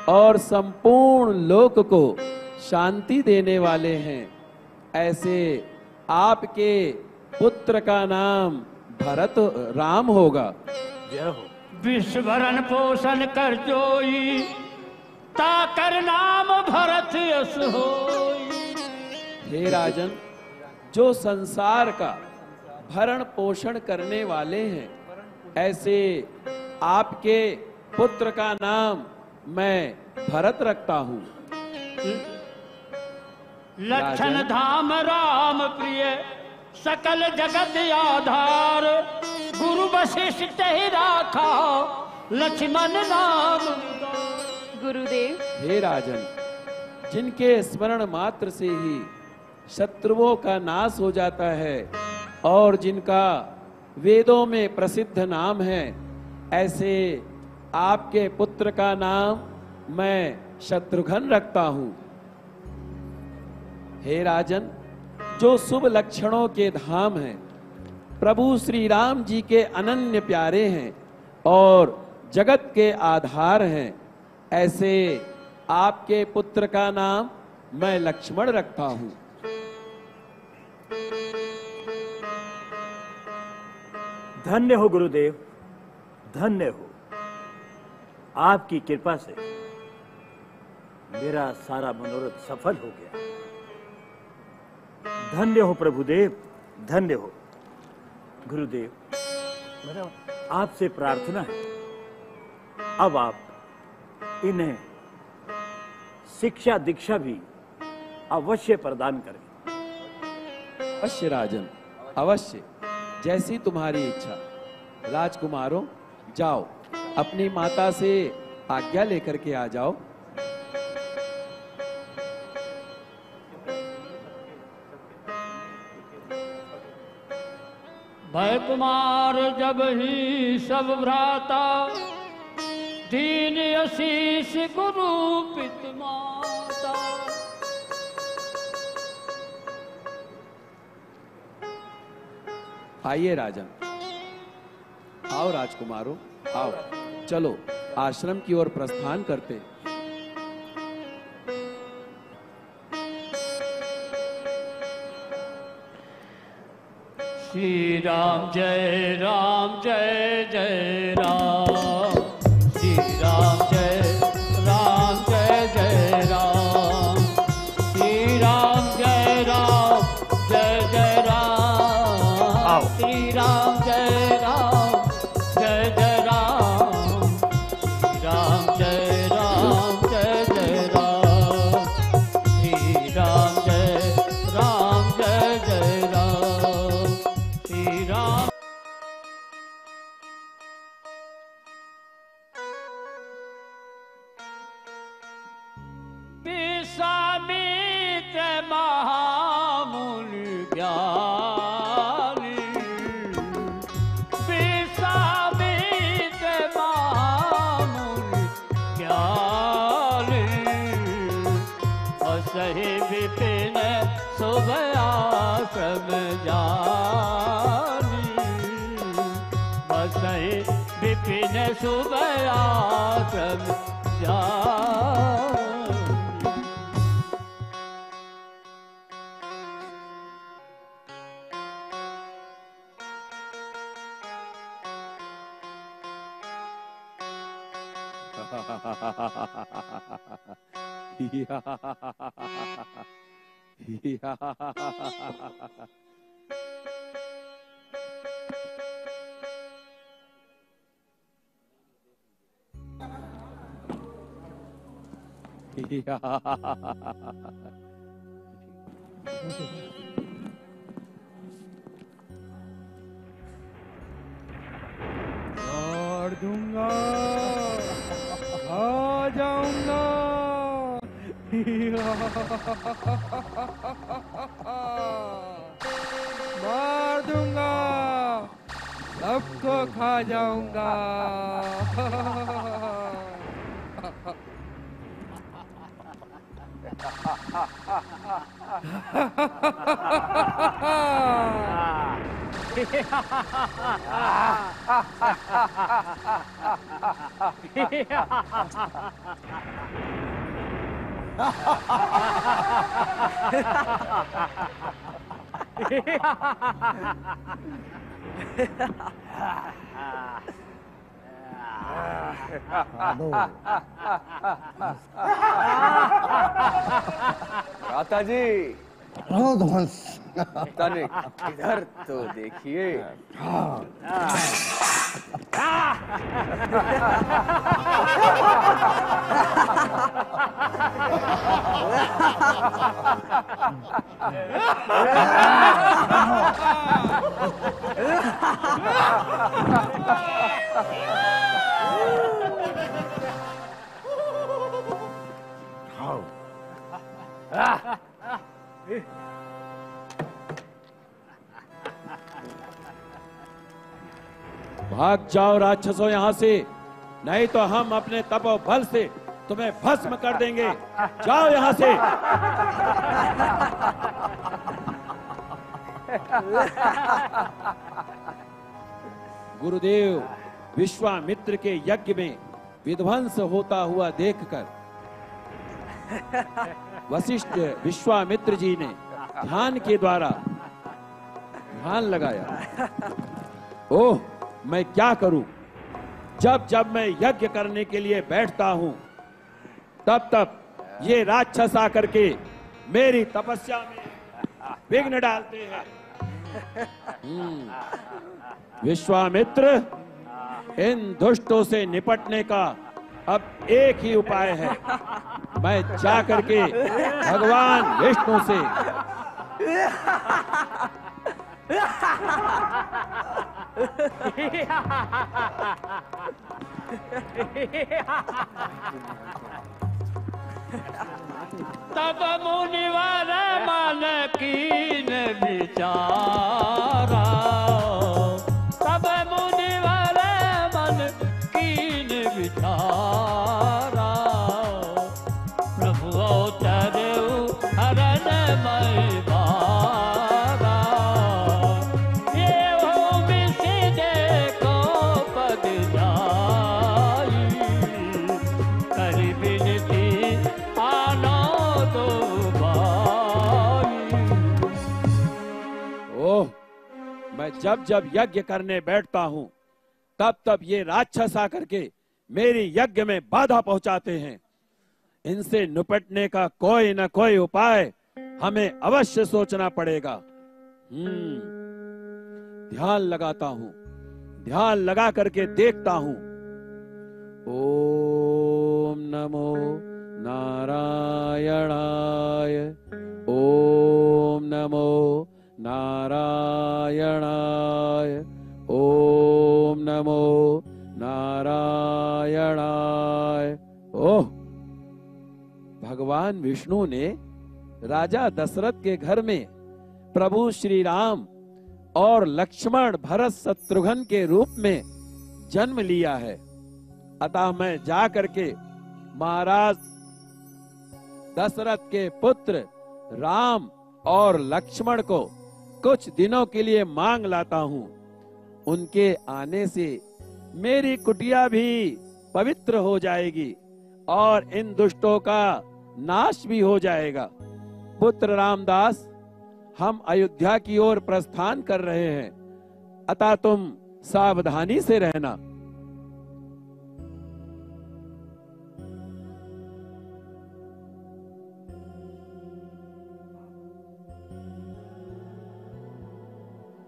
और संपूर्ण लोक को शांति देने वाले हैं, ऐसे आपके पुत्र का नाम भरत राम होगा। जय हो। विश्व भरण पोषण कर जोई, ताकर नाम भरत यश होई। हे राजन, जो संसार का भरण पोषण करने वाले हैं, ऐसे आपके पुत्र का नाम मैं भरत रखता हूँ। लक्षण धाम राम प्रिय, सकल जगत आधार, गुरु वशिष्ठ ही राखा, लक्ष्मण राम। गुरुदेव, हे राजन, जिनके स्मरण मात्र से ही शत्रुओं का नाश हो जाता है और जिनका वेदों में प्रसिद्ध नाम है, ऐसे आपके पुत्र का नाम मैं शत्रुघ्न रखता हूं। हे राजन, जो शुभ लक्षणों के धाम हैं, प्रभु श्री राम जी के अनन्य प्यारे हैं और जगत के आधार हैं, ऐसे आपके पुत्र का नाम मैं लक्ष्मण रखता हूं। धन्य हो गुरुदेव, धन्य हो। आपकी कृपा से मेरा सारा मनोरथ सफल हो गया। धन्य हो प्रभुदेव, धन्य हो। गुरुदेव, मेरा आपसे प्रार्थना है, अब आप इन्हें शिक्षा दीक्षा भी अवश्य प्रदान करें। अवश्य राजन, अवश्य, जैसी तुम्हारी इच्छा। राजकुमारों, जाओ अपनी माता से आज्ञा लेकर के आ जाओ। भय कुमार जब ही सब भ्राता, दीन आशीष गुरु पित माता। आइए राजन, आओ राजकुमारों, आओ, चलो आश्रम की ओर प्रस्थान करते। श्री राम जय राम, जय जय राम। श्री राम जय राम, जय जय राम। श्री राम जय राम, जय जय राम। श्री राम जय राम, जय जय राम। श्री राम जय राम, जय जय राम। श्री राम जय राम, जय जय राम। श्री राम। विपिन शुभ आश्रम जानी, बसई विपिन शुभ आश्रम जानी। मार दूंगा, आ जाऊंगा। मार दूंगा, सबको खा जाऊंगा। राता जी, तनिक इधर तो देखिए। भाग जाओ राक्षसों यहाँ से, नहीं तो हम अपने तपोबल से तुम्हें भस्म कर देंगे। जाओ यहाँ से। गुरुदेव विश्वामित्र के यज्ञ में विध्वंस होता हुआ देखकर वशिष्ठ विश्वामित्र जी ने ध्यान के द्वारा ध्यान लगाया। ओह, मैं क्या करूं? जब जब मैं यज्ञ करने के लिए बैठता हूं, तब तब ये राक्षस आकर के मेरी तपस्या में विघ्न डालते हैं। विश्वामित्र, इन दुष्टों से निपटने का अब एक ही उपाय है। मैं जा करके भगवान विष्णु से तब मुनिवर मन कीन विचारा, तब मुनिवर मन कीन विचारा, प्रभु चरऊ हरण मय बारा, ये भूमि सीधे को पद जाई, कर बिनती आना दो बाई। ओह, मैं जब जब यज्ञ करने बैठता हूं, तब तब ये राक्षस आकर के मेरी यज्ञ में बाधा पहुंचाते हैं। इनसे निपटने का कोई न कोई उपाय हमें अवश्य सोचना पड़ेगा। ध्यान लगाता हूं, ध्यान लगा करके देखता हूं। ओम नमो नारायणाय, ओम नमो नारायणाय, ओम नमो नारायणाय। ओह, भगवान विष्णु ने राजा दशरथ के घर में प्रभु श्री राम और लक्ष्मण भरत शत्रुघ्न के रूप में जन्म लिया है। अतः मैं जा करके महाराज दशरथ के पुत्र राम और लक्ष्मण को कुछ दिनों के लिए मांग लाता हूँ। उनके आने से मेरी कुटिया भी पवित्र हो जाएगी और इन दुष्टों का नाश भी हो जाएगा। पुत्र रामदास, हम अयोध्या की ओर प्रस्थान कर रहे हैं, अतः तुम सावधानी से रहना।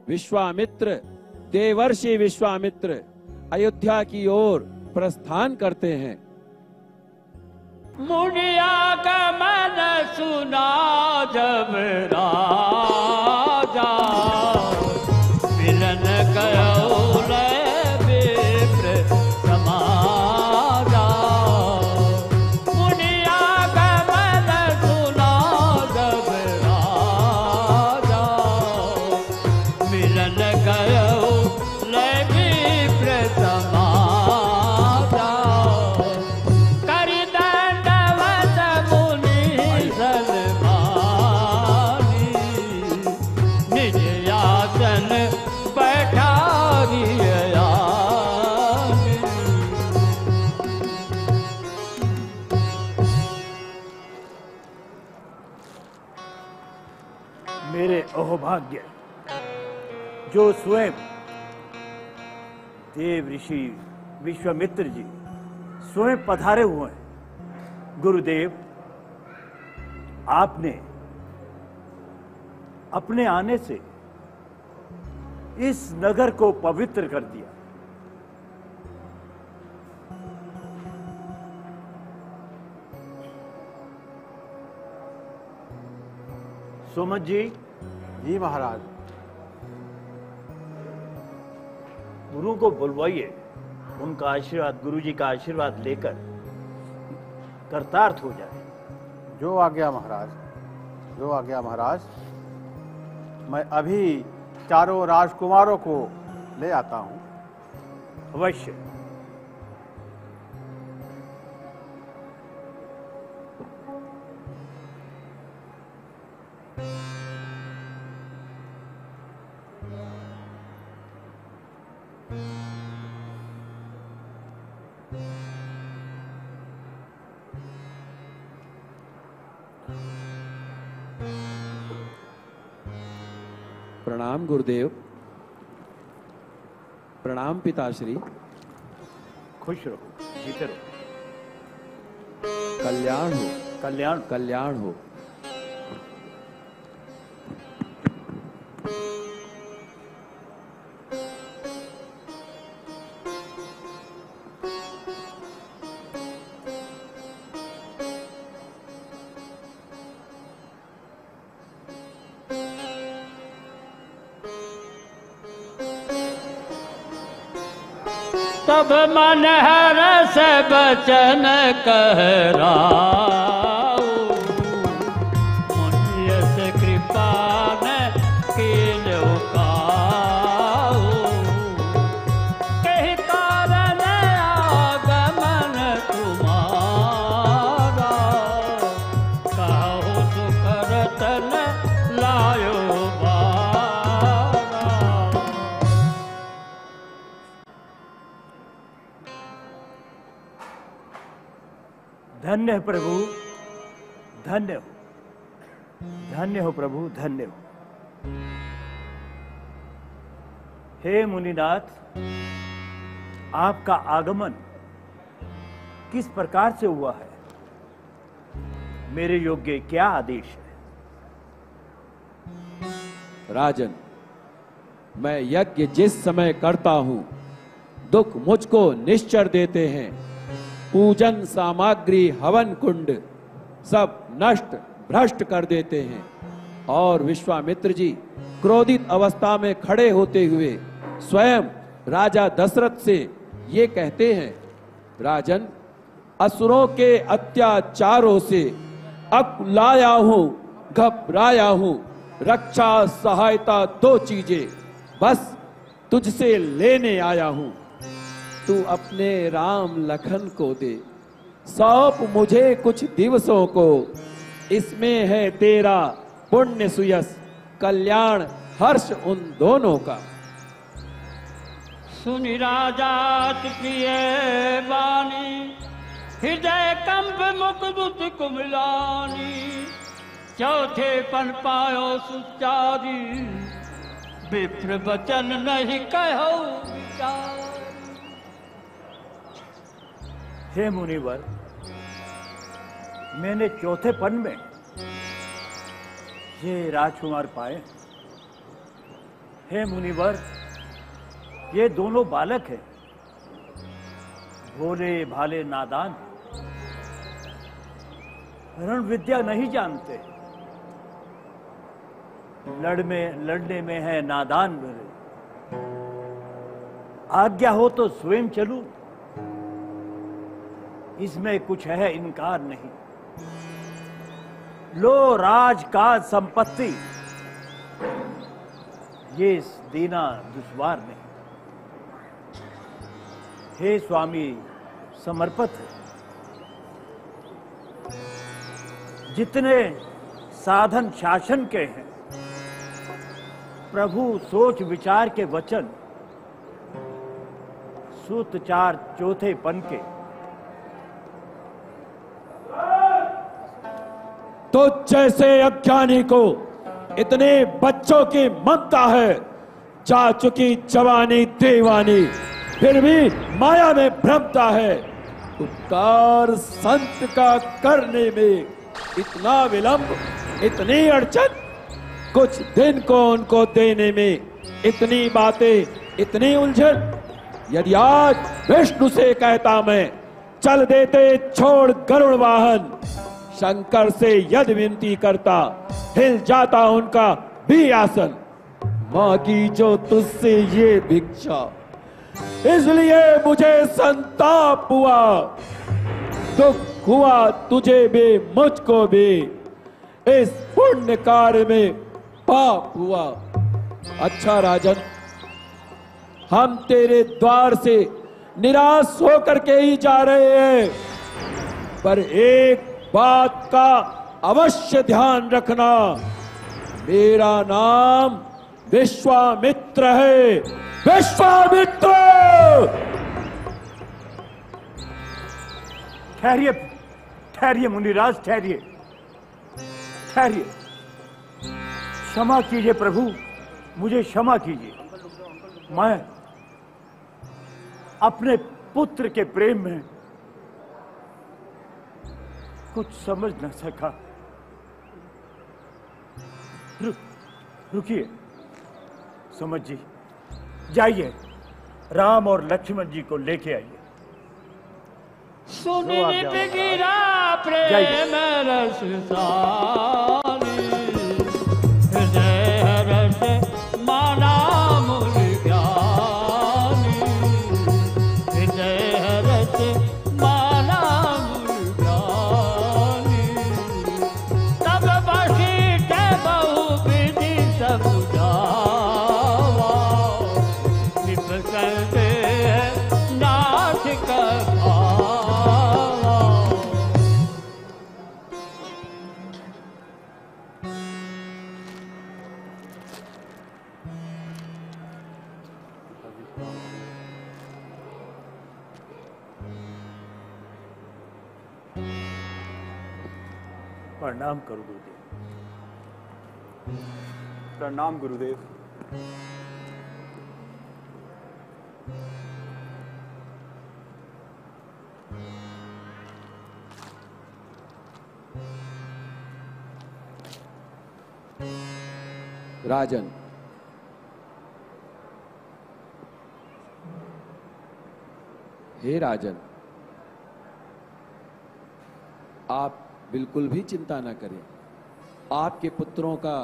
विश्वामित्र, देवर्षि विश्वामित्र अयोध्या की ओर प्रस्थान करते हैं। मुनिया का मन सुना जब राजा, मिलन कयो विप्र समाजा। मुनिया का मन सुना जब राजा, मिलन कयो विप्र समाजा। मेरे अहोभाग्य जो स्वयं देव ऋषि विश्वामित्र जी स्वयं पधारे हुए हैं। गुरुदेव, आपने अपने आने से इस नगर को पवित्र कर दिया। सोमत जी। जी महाराज। गुरु को बुलवाइए, उनका आशीर्वाद, गुरु जी का आशीर्वाद लेकर कर्तार्थ हो जाए। जो आज्ञा महाराज, जो आज्ञा महाराज। मैं अभी चारों राजकुमारों को ले आता हूँ। अवश्य। प्रणाम गुरुदेव। प्रणाम पिताश्री। खुश रहो, जीते रहो। कल्याण हो, कल्याण कल्याण हो। तब मन हरस बचन कह राऊ, मुनियस कृपा न कीन्हु काऊ। कहि कारण आगमन तुम्हारा, कहु सुख रतन लायो धन्य है प्रभु, धन्य हो, धन्य हो प्रभु, धन्य हो। हे मुनिनाथ, आपका आगमन किस प्रकार से हुआ है? मेरे योग्य क्या आदेश है? राजन, मैं यज्ञ जिस समय करता हूं, दुख मुझको निश्चर देते हैं। पूजन सामग्री, हवन कुंड सब नष्ट भ्रष्ट कर देते हैं। और विश्वामित्र जी क्रोधित अवस्था में खड़े होते हुए स्वयं राजा दशरथ से ये कहते हैं, राजन, असुरों के अत्याचारों से अकुलाया हूं, घबराया हूं। रक्षा सहायता दो चीजें बस तुझसे लेने आया हूं। तू अपने राम लखन को दे, सौंप मुझे कुछ दिवसों को। इसमें है तेरा पुण्य सुयस, कल्याण हर्ष उन दोनों का। सुनि राजात प्रिय बानी, हृदय कंप मुकुट कुमलानी। चौथे पन पायो सुचारी, विप्र वचन नहीं कहो विचार। हे मुनिवर, मैंने चौथे पन में ये राजकुमार पाए। हे मुनिवर, ये दोनों बालक हैं, भोले भाले नादान, रण विद्या नहीं जानते, लड़ने में है नादान मेरे। आज्ञा हो तो स्वयं चलूं, इसमें कुछ है इनकार नहीं। लो राज का संपत्ति, ये देना दुश्वार नहीं। हे स्वामी समर्पित है। जितने साधन शासन के हैं, प्रभु सोच विचार के वचन, सूत चार चौथे पन के। तो जैसे अज्ञानी को इतने बच्चों की ममता है, जा चुकी जवानी दीवानी, फिर भी माया में भ्रमता है। उपकार संत का करने में इतना विलंब, इतनी अड़चन, कुछ दिन को उनको देने में इतनी बातें, इतनी उलझन। यदि आज विष्णु से कहता मैं, चल देते छोड़ गरुड़ वाहन, शंकर से यदि विनती करता, हिल जाता उनका भी आसन। मां की जो तुझसे ये भिक्षा, इसलिए मुझे संताप हुआ, दुख हुआ तुझे भी मुझको भी, इस पुण्य कार्य में पाप हुआ। अच्छा राजन, हम तेरे द्वार से निराश होकर के ही जा रहे हैं, पर एक बात का अवश्य ध्यान रखना, मेरा नाम विश्वामित्र है। विश्वामित्र! ठहरिए, ठहरिए मुनिराज, ठहरिए, ठहरिए। क्षमा कीजिए प्रभु, मुझे क्षमा कीजिए। मैं अपने पुत्र के प्रेम में कुछ समझ न सका। रुकिए समझ जी, जाइए राम और लक्ष्मण जी को लेके आइए। सुनि गिरा प्रेम रस सारी, हृदय रस माना मुनि ज्ञानी। हृदय रस माना मुनि ज्ञानी, तब बसीठ बहु विधि समुझावा। निपसते नाथ का प्रणाम करो गुरुदेव। प्रणाम गुरुदेव। राजन, हे राजन, आप बिल्कुल भी चिंता न करें। आपके पुत्रों का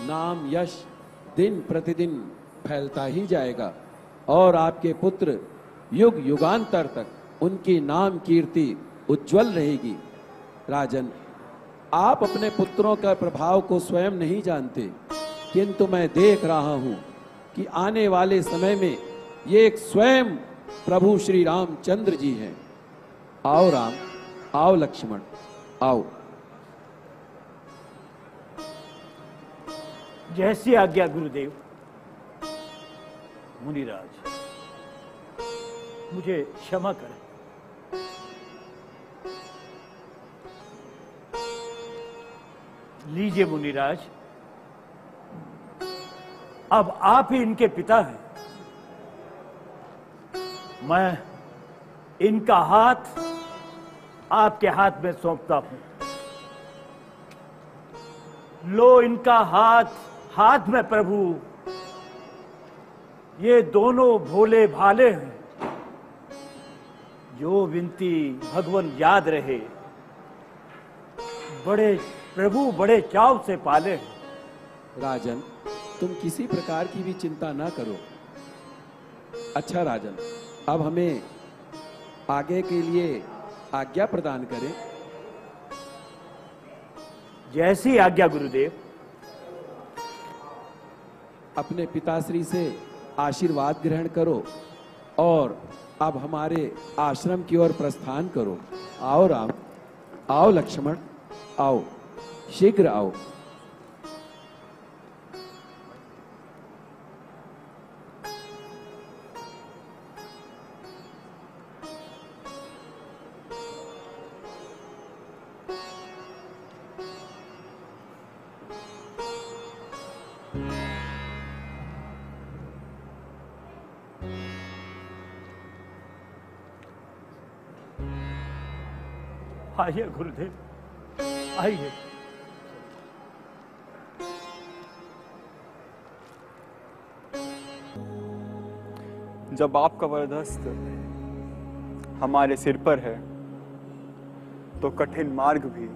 नाम यश दिन प्रतिदिन फैलता ही जाएगा और आपके पुत्र युग युगांतर तक उनकी नाम कीर्ति उज्जवल रहेगी। राजन, आप अपने पुत्रों का प्रभाव को स्वयं नहीं जानते, किंतु मैं देख रहा हूं कि आने वाले समय में ये एक स्वयं प्रभु श्री रामचंद्र जी हैं। आओ राम, आओ लक्ष्मण, आओ। जैसी आज्ञा गुरुदेव। मुनिराज, मुझे क्षमा करें। लीजिए मुनिराज, अब आप ही इनके पिता हैं। मैं इनका हाथ आपके हाथ में सौंपता हूं। लो इनका हाथ हाथ में प्रभु। ये दोनों भोले भाले हैं। जो विनती भगवान याद रहे, बड़े प्रभु बड़े चाव से पाले हैं। राजन, तुम किसी प्रकार की भी चिंता ना करो। अच्छा राजन, अब हमें आगे के लिए आज्ञा प्रदान करें। जैसी आज्ञा गुरुदेव। अपने पिताश्री से आशीर्वाद ग्रहण करो और अब हमारे आश्रम की ओर प्रस्थान करो। आओ राम, आओ लक्ष्मण, आओ, शीघ्र आओ। आइए गुरुदेव, आइए। जब आपका वरदहस्त हमारे सिर पर है तो कठिन मार्ग भी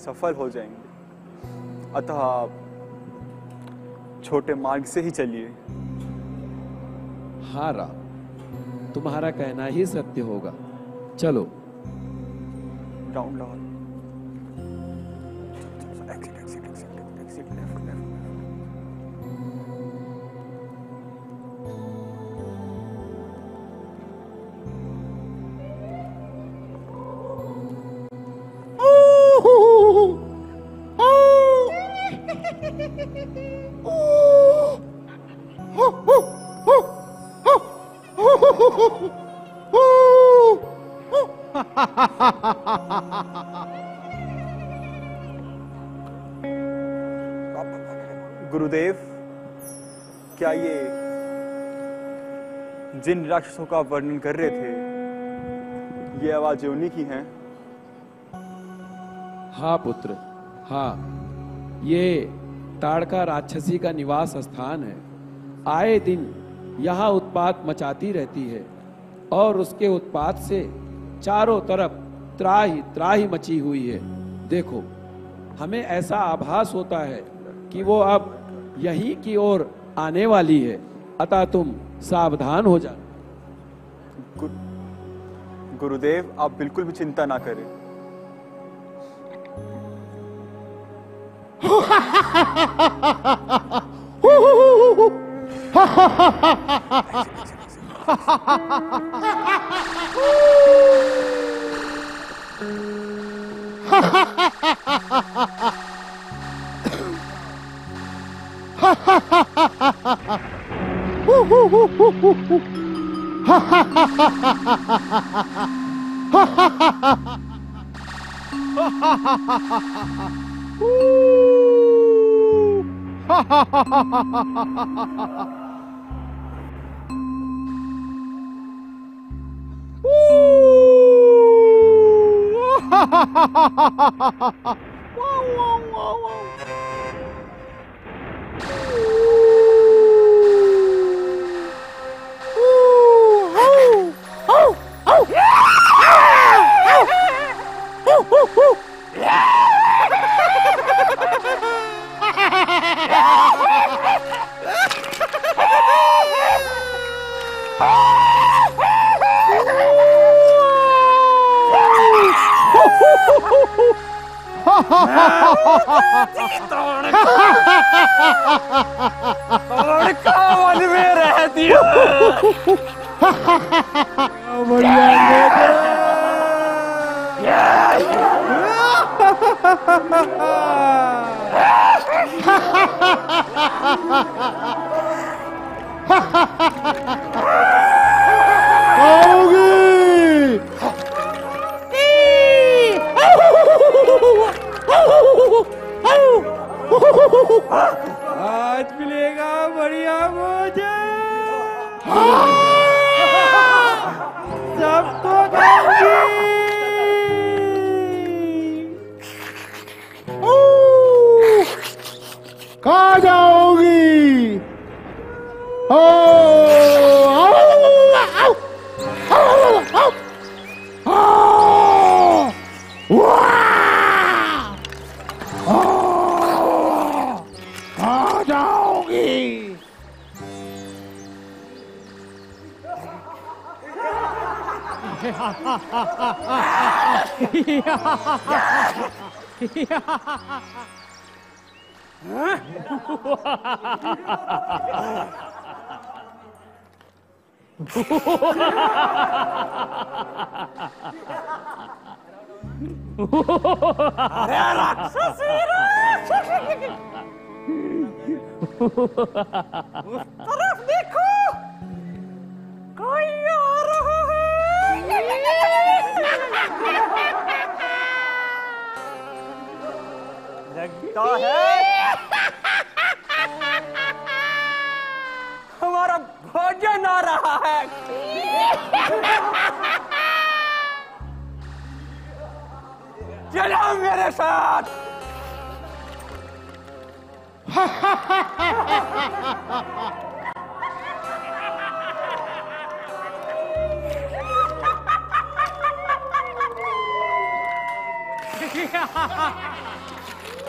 सफल हो जाएंगे। अतः आप छोटे मार्ग से ही चलिए। हाँ राम, तुम्हारा कहना ही सत्य होगा। चलो। Down down. गुरुदेव, क्या ये जिन राक्षसों का वर्णन कर रहे थे, ये आवाजें उन्हीं की हैं? हाँ पुत्र, हाँ, ये ताड़का राक्षसी का निवास स्थान है। आए दिन यहाँ उत्पात मचाती रहती है और उसके उत्पात से चारों तरफ त्राही त्राही मची हुई है। देखो, हमें ऐसा आभास होता है कि वो अब यहीं की ओर आने वाली है। अतः तुम सावधान हो जा। गुरुदेव, आप बिल्कुल भी चिंता ना करें। आज मिलेगा बढ़िया मुझे सबको खा जाओगी। खा जाओगी। अरे राक्षसी उस तरफ देखो, कोई आ रहा है। लगता है हमारा भोजन आ रहा है। चलो मेरे साथ।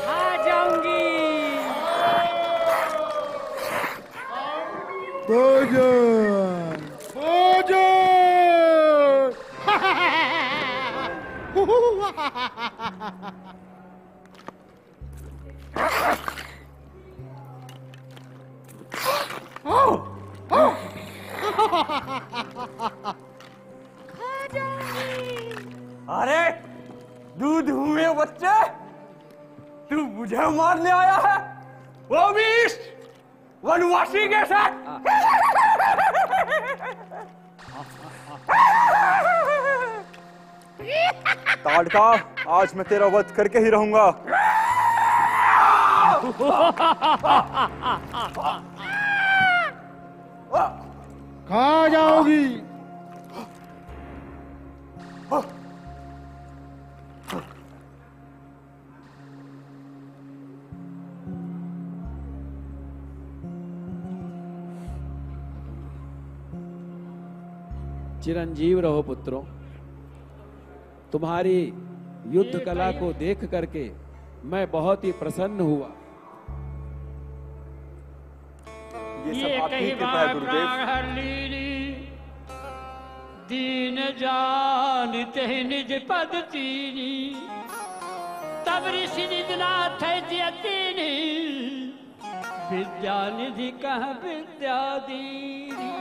आ जाऊंगी। भोजन भोजन। अरे दूध हुए बच्चे, तू मुझे मारने आया है, वो भी इस वनवासी के साथ। ताड़का, आज मैं तेरा वध करके ही रहूंगा। खा जाओगी। चिरंजीव रहो पुत्रों। तुम्हारी युद्ध कला को देख करके मैं बहुत ही प्रसन्न हुआ। ये सब आपकी कृपा है गुरुदेव। दीन जानते निज पद चीनी, तब ऋषि निधनाथ जयतीनी, विद्या निधि कह विद्या दीनी।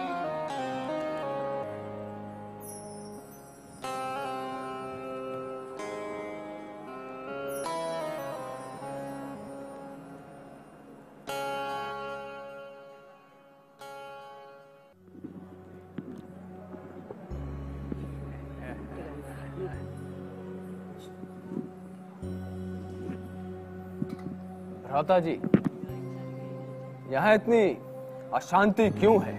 भ्राता जी, यहाँ इतनी अशांति क्यों है?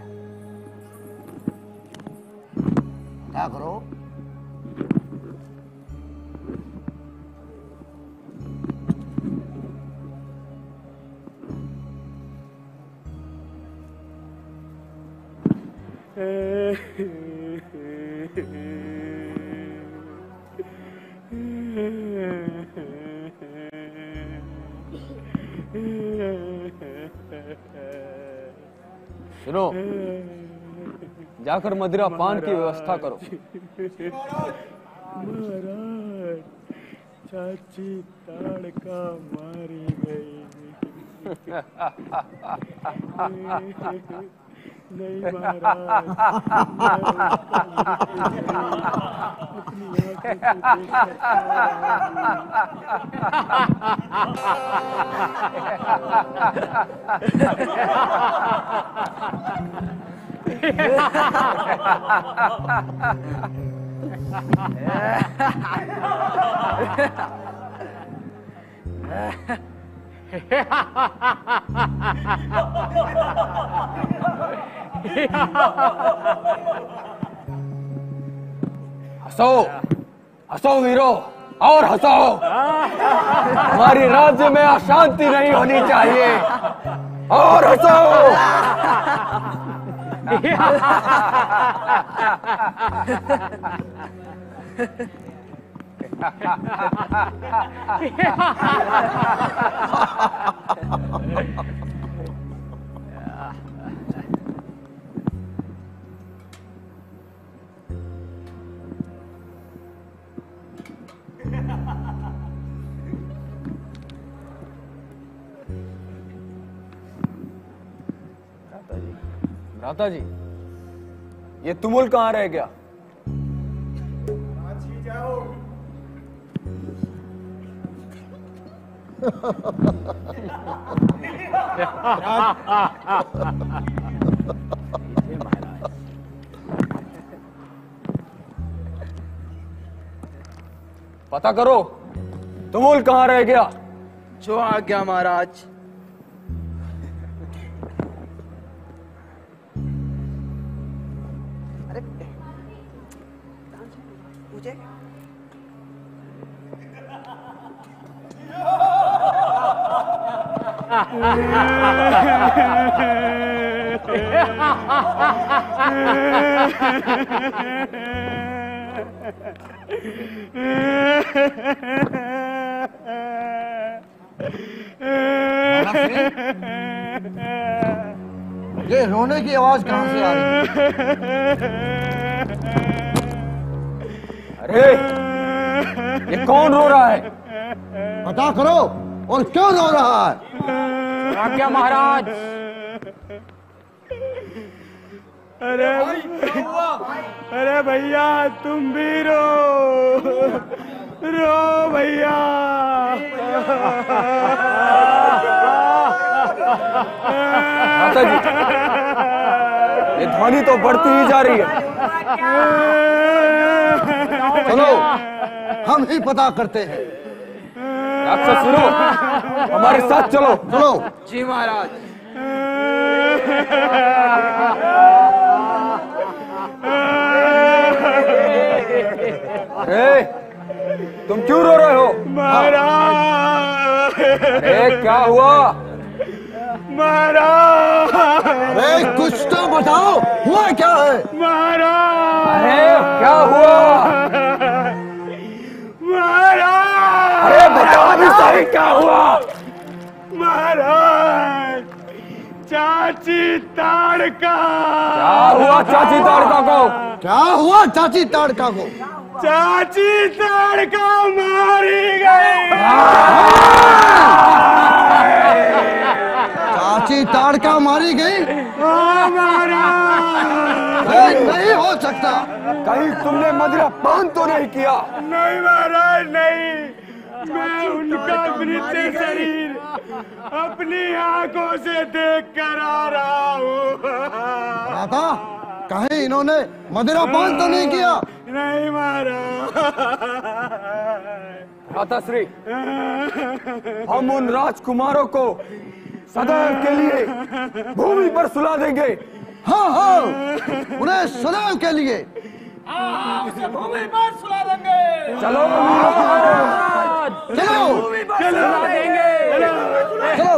क्या करो? सुनो, जाकर मदिरा पान की व्यवस्था करो। महाराज, चाची ताड़का मारी गई। नहीं महाराज हंसो हंसो वीरो और हंसो। हमारी राज्य में अशांति नहीं होनी चाहिए और हंसो। भ्राता जी, ये तुमुल कहाँ रह गया? पता करो तुमुल कहाँ रह गया। जो आज्ञा महाराज। ये रोने की आवाज कहां से आ रही है? अरे ये कौन रो रहा है? पता करो और क्यों रो रहा है? आज्ञा महाराज। अरे अरे भैया तुम भी रो रो भैया। माता जी, ये ध्वनि तो बढ़ती ही जा रही है। चलो हम ही पता करते हैं। राक्षस सुनो, हमारे साथ चलो। चलो। जी महाराज। अरे तुम क्यों रो रहे हो? महाराज। अरे क्या हुआ? महाराज। अरे कुछ तो बताओ, हुआ क्या है? महाराज। अरे क्या हुआ? महाराज। अरे बताओ भी सही, क्या हुआ? महाराज, चाची ताड़का। क्या हुआ चाची ताड़का को? क्या हुआ चाची ताड़का को? चाची ताड़का मारी गई। चाची ताड़का मारी गई? नहीं हो सकता। कहीं तुमने मदिरा पान तो नहीं किया? नहीं महाराज नहीं। मैं उनका मृत शरीर अपनी आंखों से देख कर आ रहा हूँ। कहीं इन्होंने मदिरा पान तो नहीं किया? नहीं महाराज। भ्राताश्री, हम उन राजकुमारों को सदैव के लिए भूमि पर सुला देंगे। हाँ हाँ, उन्हें सदैव के लिए उसे भूमि पर सुला देंगे। चलो चलो सुला देंगे। चलो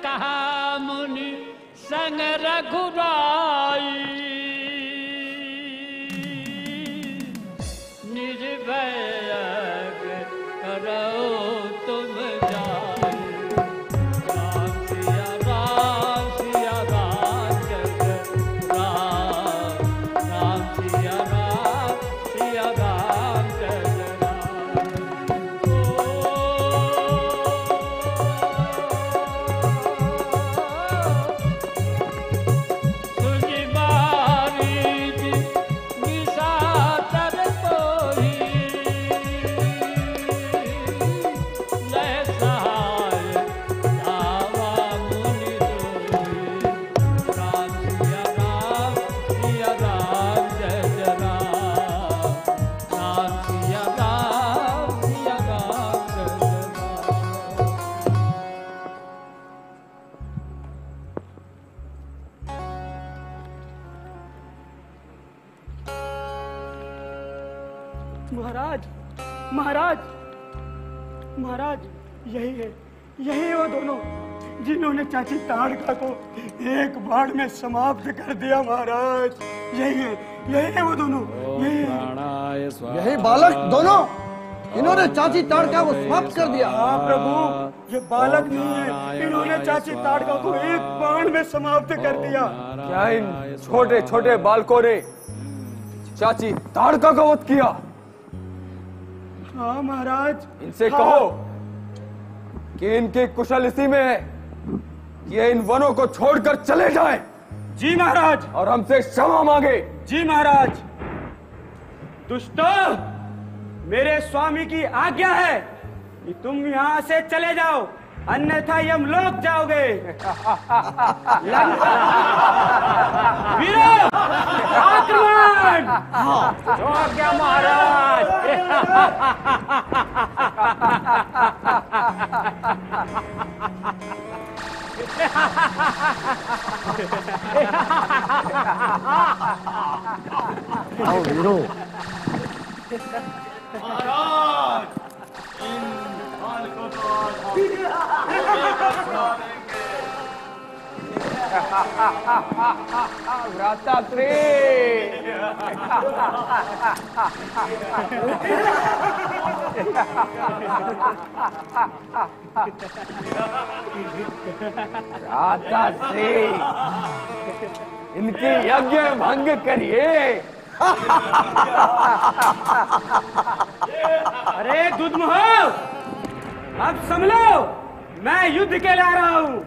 कहा मुनि संग रघुराई, निर्भय करो तुम जाई। राम सिया राम सिया राम जय राम, राम महाराज महाराज महाराज, यही है वो दोनों जिन्होंने चाची ताड़का को एक बाढ़ में समाप्त कर दिया महाराज। यही है वो दोनों, यही बालक दोनों इन्होंने चाची ताड़का को समाप्त कर दिया। हाँ प्रभु, ये बालक नहीं है, इन्होंने चाची ताड़का को एक बाण में समाप्त कर दिया। क्या इन छोटे छोटे बालकों ने चाची ताड़का का वध किया? हाँ महाराज। इनसे कहो कि इनके कुशल इसी में है, ये इन वनों को छोड़कर चले जाएं। जी महाराज। और हमसे क्षमा मांगे। जी महाराज। दुष्टों, मेरे स्वामी की आज्ञा है कि तुम यहाँ से चले जाओ, अन्यथा यमलोक जाओगे। वीरों, आक्रमण! जो आज्ञा महाराज। आओ वीरों। महाराज, भ्राताश्री, भ्राताश्री, इनकी यज्ञ भंग करिए। अरे दुधमुह, अब संभलो, मैं युद्ध के लिए आ रहा हूँ।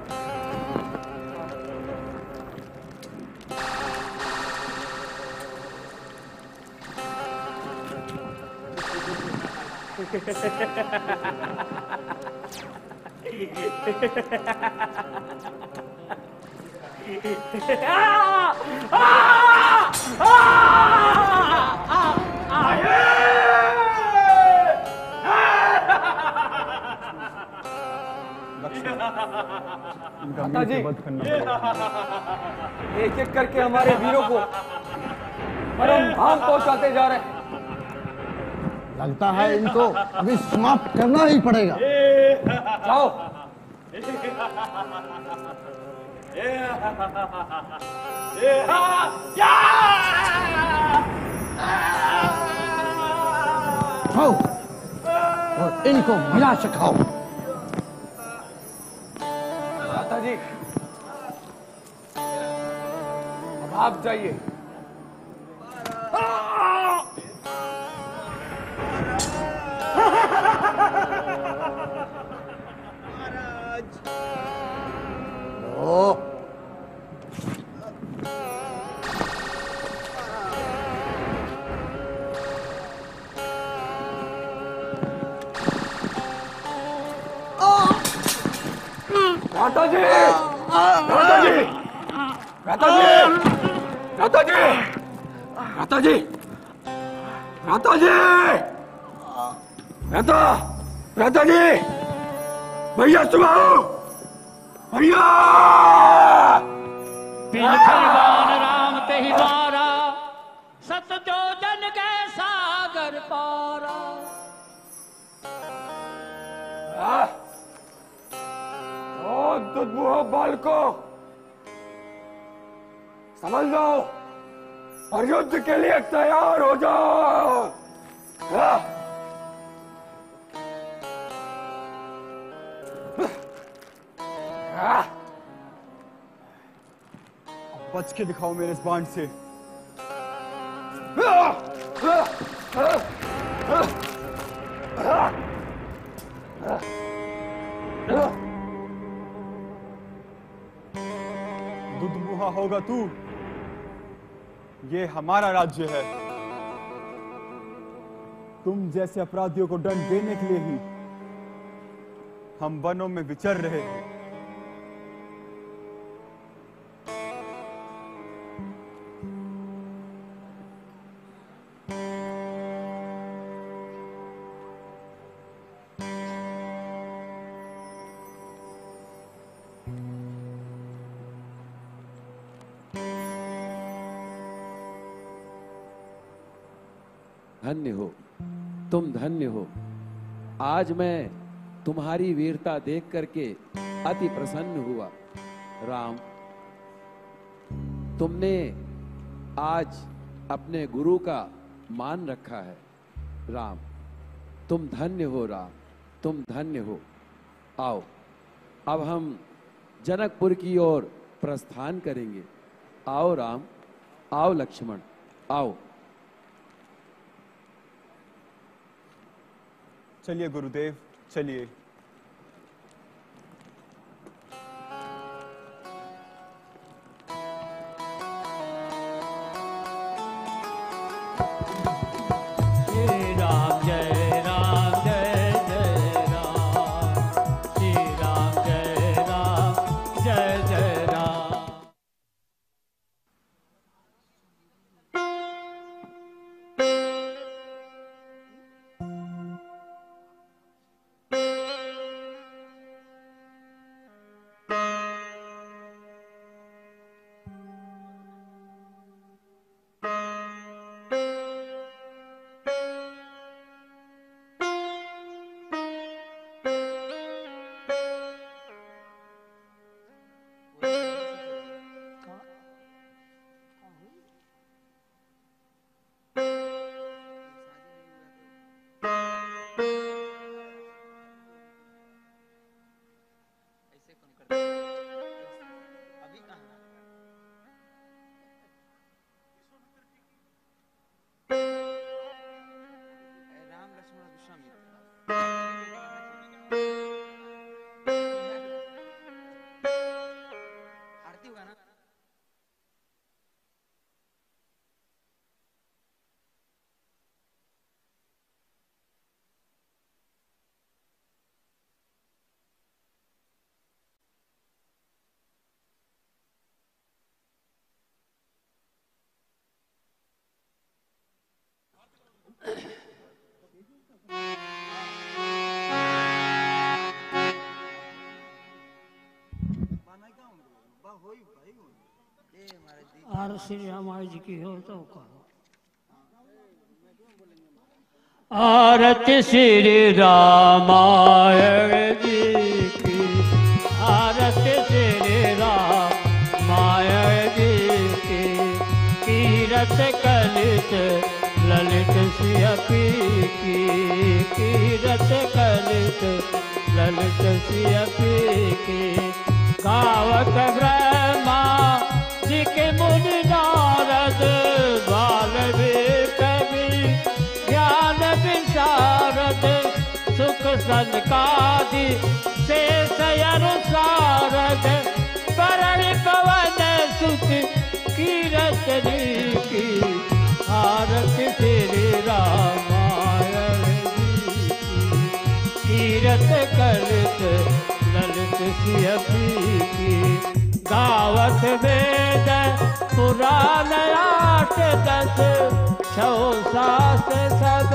माता जी, एक एक करके हमारे वीरों को परम धाम पहुंचाते जा रहे हैं। लगता है इनको अभी समाप्त करना ही पड़ेगा। जाओ। आओ और इनको मजा सिखाओ। माता जी, अब आप जाइए। माता जी, माता जी, माता जी, माता जी, माता जी, माता जी, माता जी, भैया सुनाओ, भैया। भगवान राम तेहि द्वारा, सत जो जन के सागर पारा। ओ दुधमुह बालको, समझ जाओ और युद्ध के लिए तैयार हो जाओ। बच के दिखाओ मेरे इस बाण से। दुधमुहा होगा तू, ये हमारा राज्य है। तुम जैसे अपराधियों को दंड देने के लिए ही हम वनों में विचर रहे हैं। धन्य हो तुम धन्य हो। आज मैं तुम्हारी वीरता देख करके अति प्रसन्न हुआ। राम, तुमने आज अपने गुरु का मान रखा है। राम, तुम धन्य हो। राम, तुम धन्य हो। आओ, अब हम जनकपुर की ओर प्रस्थान करेंगे। आओ राम, आओ लक्ष्मण, आओ। चलिए गुरुदेव, चलिए। श्री राम जय राम, जय जय राम। श्री राम जय राम, जय जय राम। और श्री रामायण जी की हो तो कहो। आरती श्री रामायण जी की, आरती श्री रामायण जी की। कीरत कलित ललित सियपी की, कीरत कलित ललित सियपी की। गावत ब्रह्मा जी के मुनि नारद, बाल भी कवि ज्ञान विशारद। सुख सनकादि शेष अनुसारद, परणी पवन सुत कीरतनी की। आरती श्री रामायण जी की, कीरत कलित ललित सियपी की। गावत वेद पुराण 8 10, 6 शास्त्र सब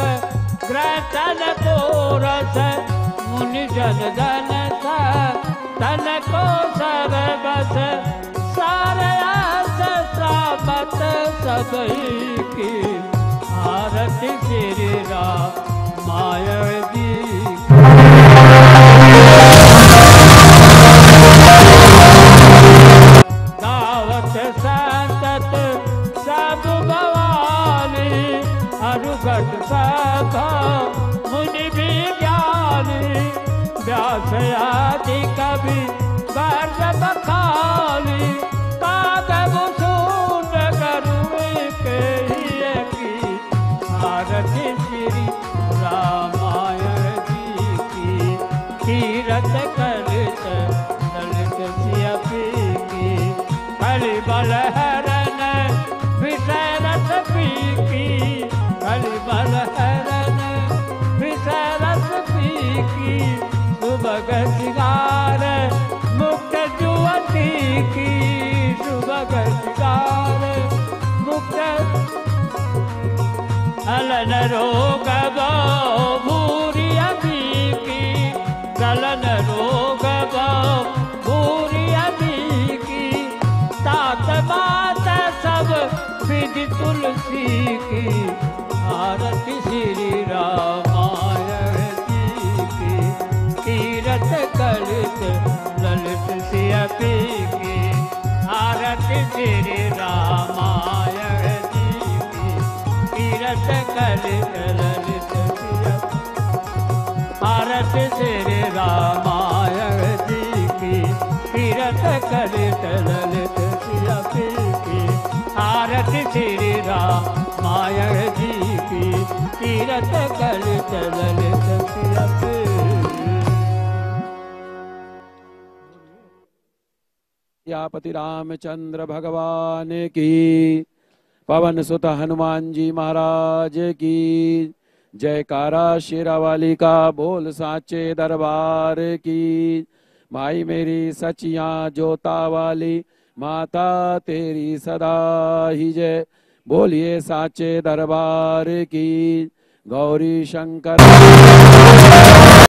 ग्रहण कोरस। मुनि जन धन तन को सब बस, सारे सामत सबही की। आरती श्री रामायण जी संतत सब भवानी। अरुगट सखा मुनि भी ज्ञानी, व्यास आदि कवि वर्ष बखानी। कागज सूट करुण के की। आरती श्री रामायण जी की। कीरत कलित ललित सियपी की। कलि बल हरन विषय रस पीकी, कलि बल हरन विषय रस पीकी। सुभग सिंगार मुक्त जुवती की, सुभग सिंगार मुक्त। अलन रोग भूरि अभी की, गलन रोग भूरि अभी की। तात बात सब विधि तुलसी की। आरती श्री रामायण जी की कीरत कलित ललित सिया पी की आरती श्री रामायण जी की कीरत कलित ललित सिया आरती श्री रामायण जी की कीरत कलित ललित सिया पी की आरती श्री रामायण जी की कीरत कलित ललित सिया पी सियापति रामचंद्र भगवान की पवन सुत हनुमान जी महाराज की जयकारा शेरावाली का बोल साचे दरबार की माई मेरी सचिया जोता वाली माता तेरी सदा ही जय बोलिए साचे दरबार की गौरी शंकर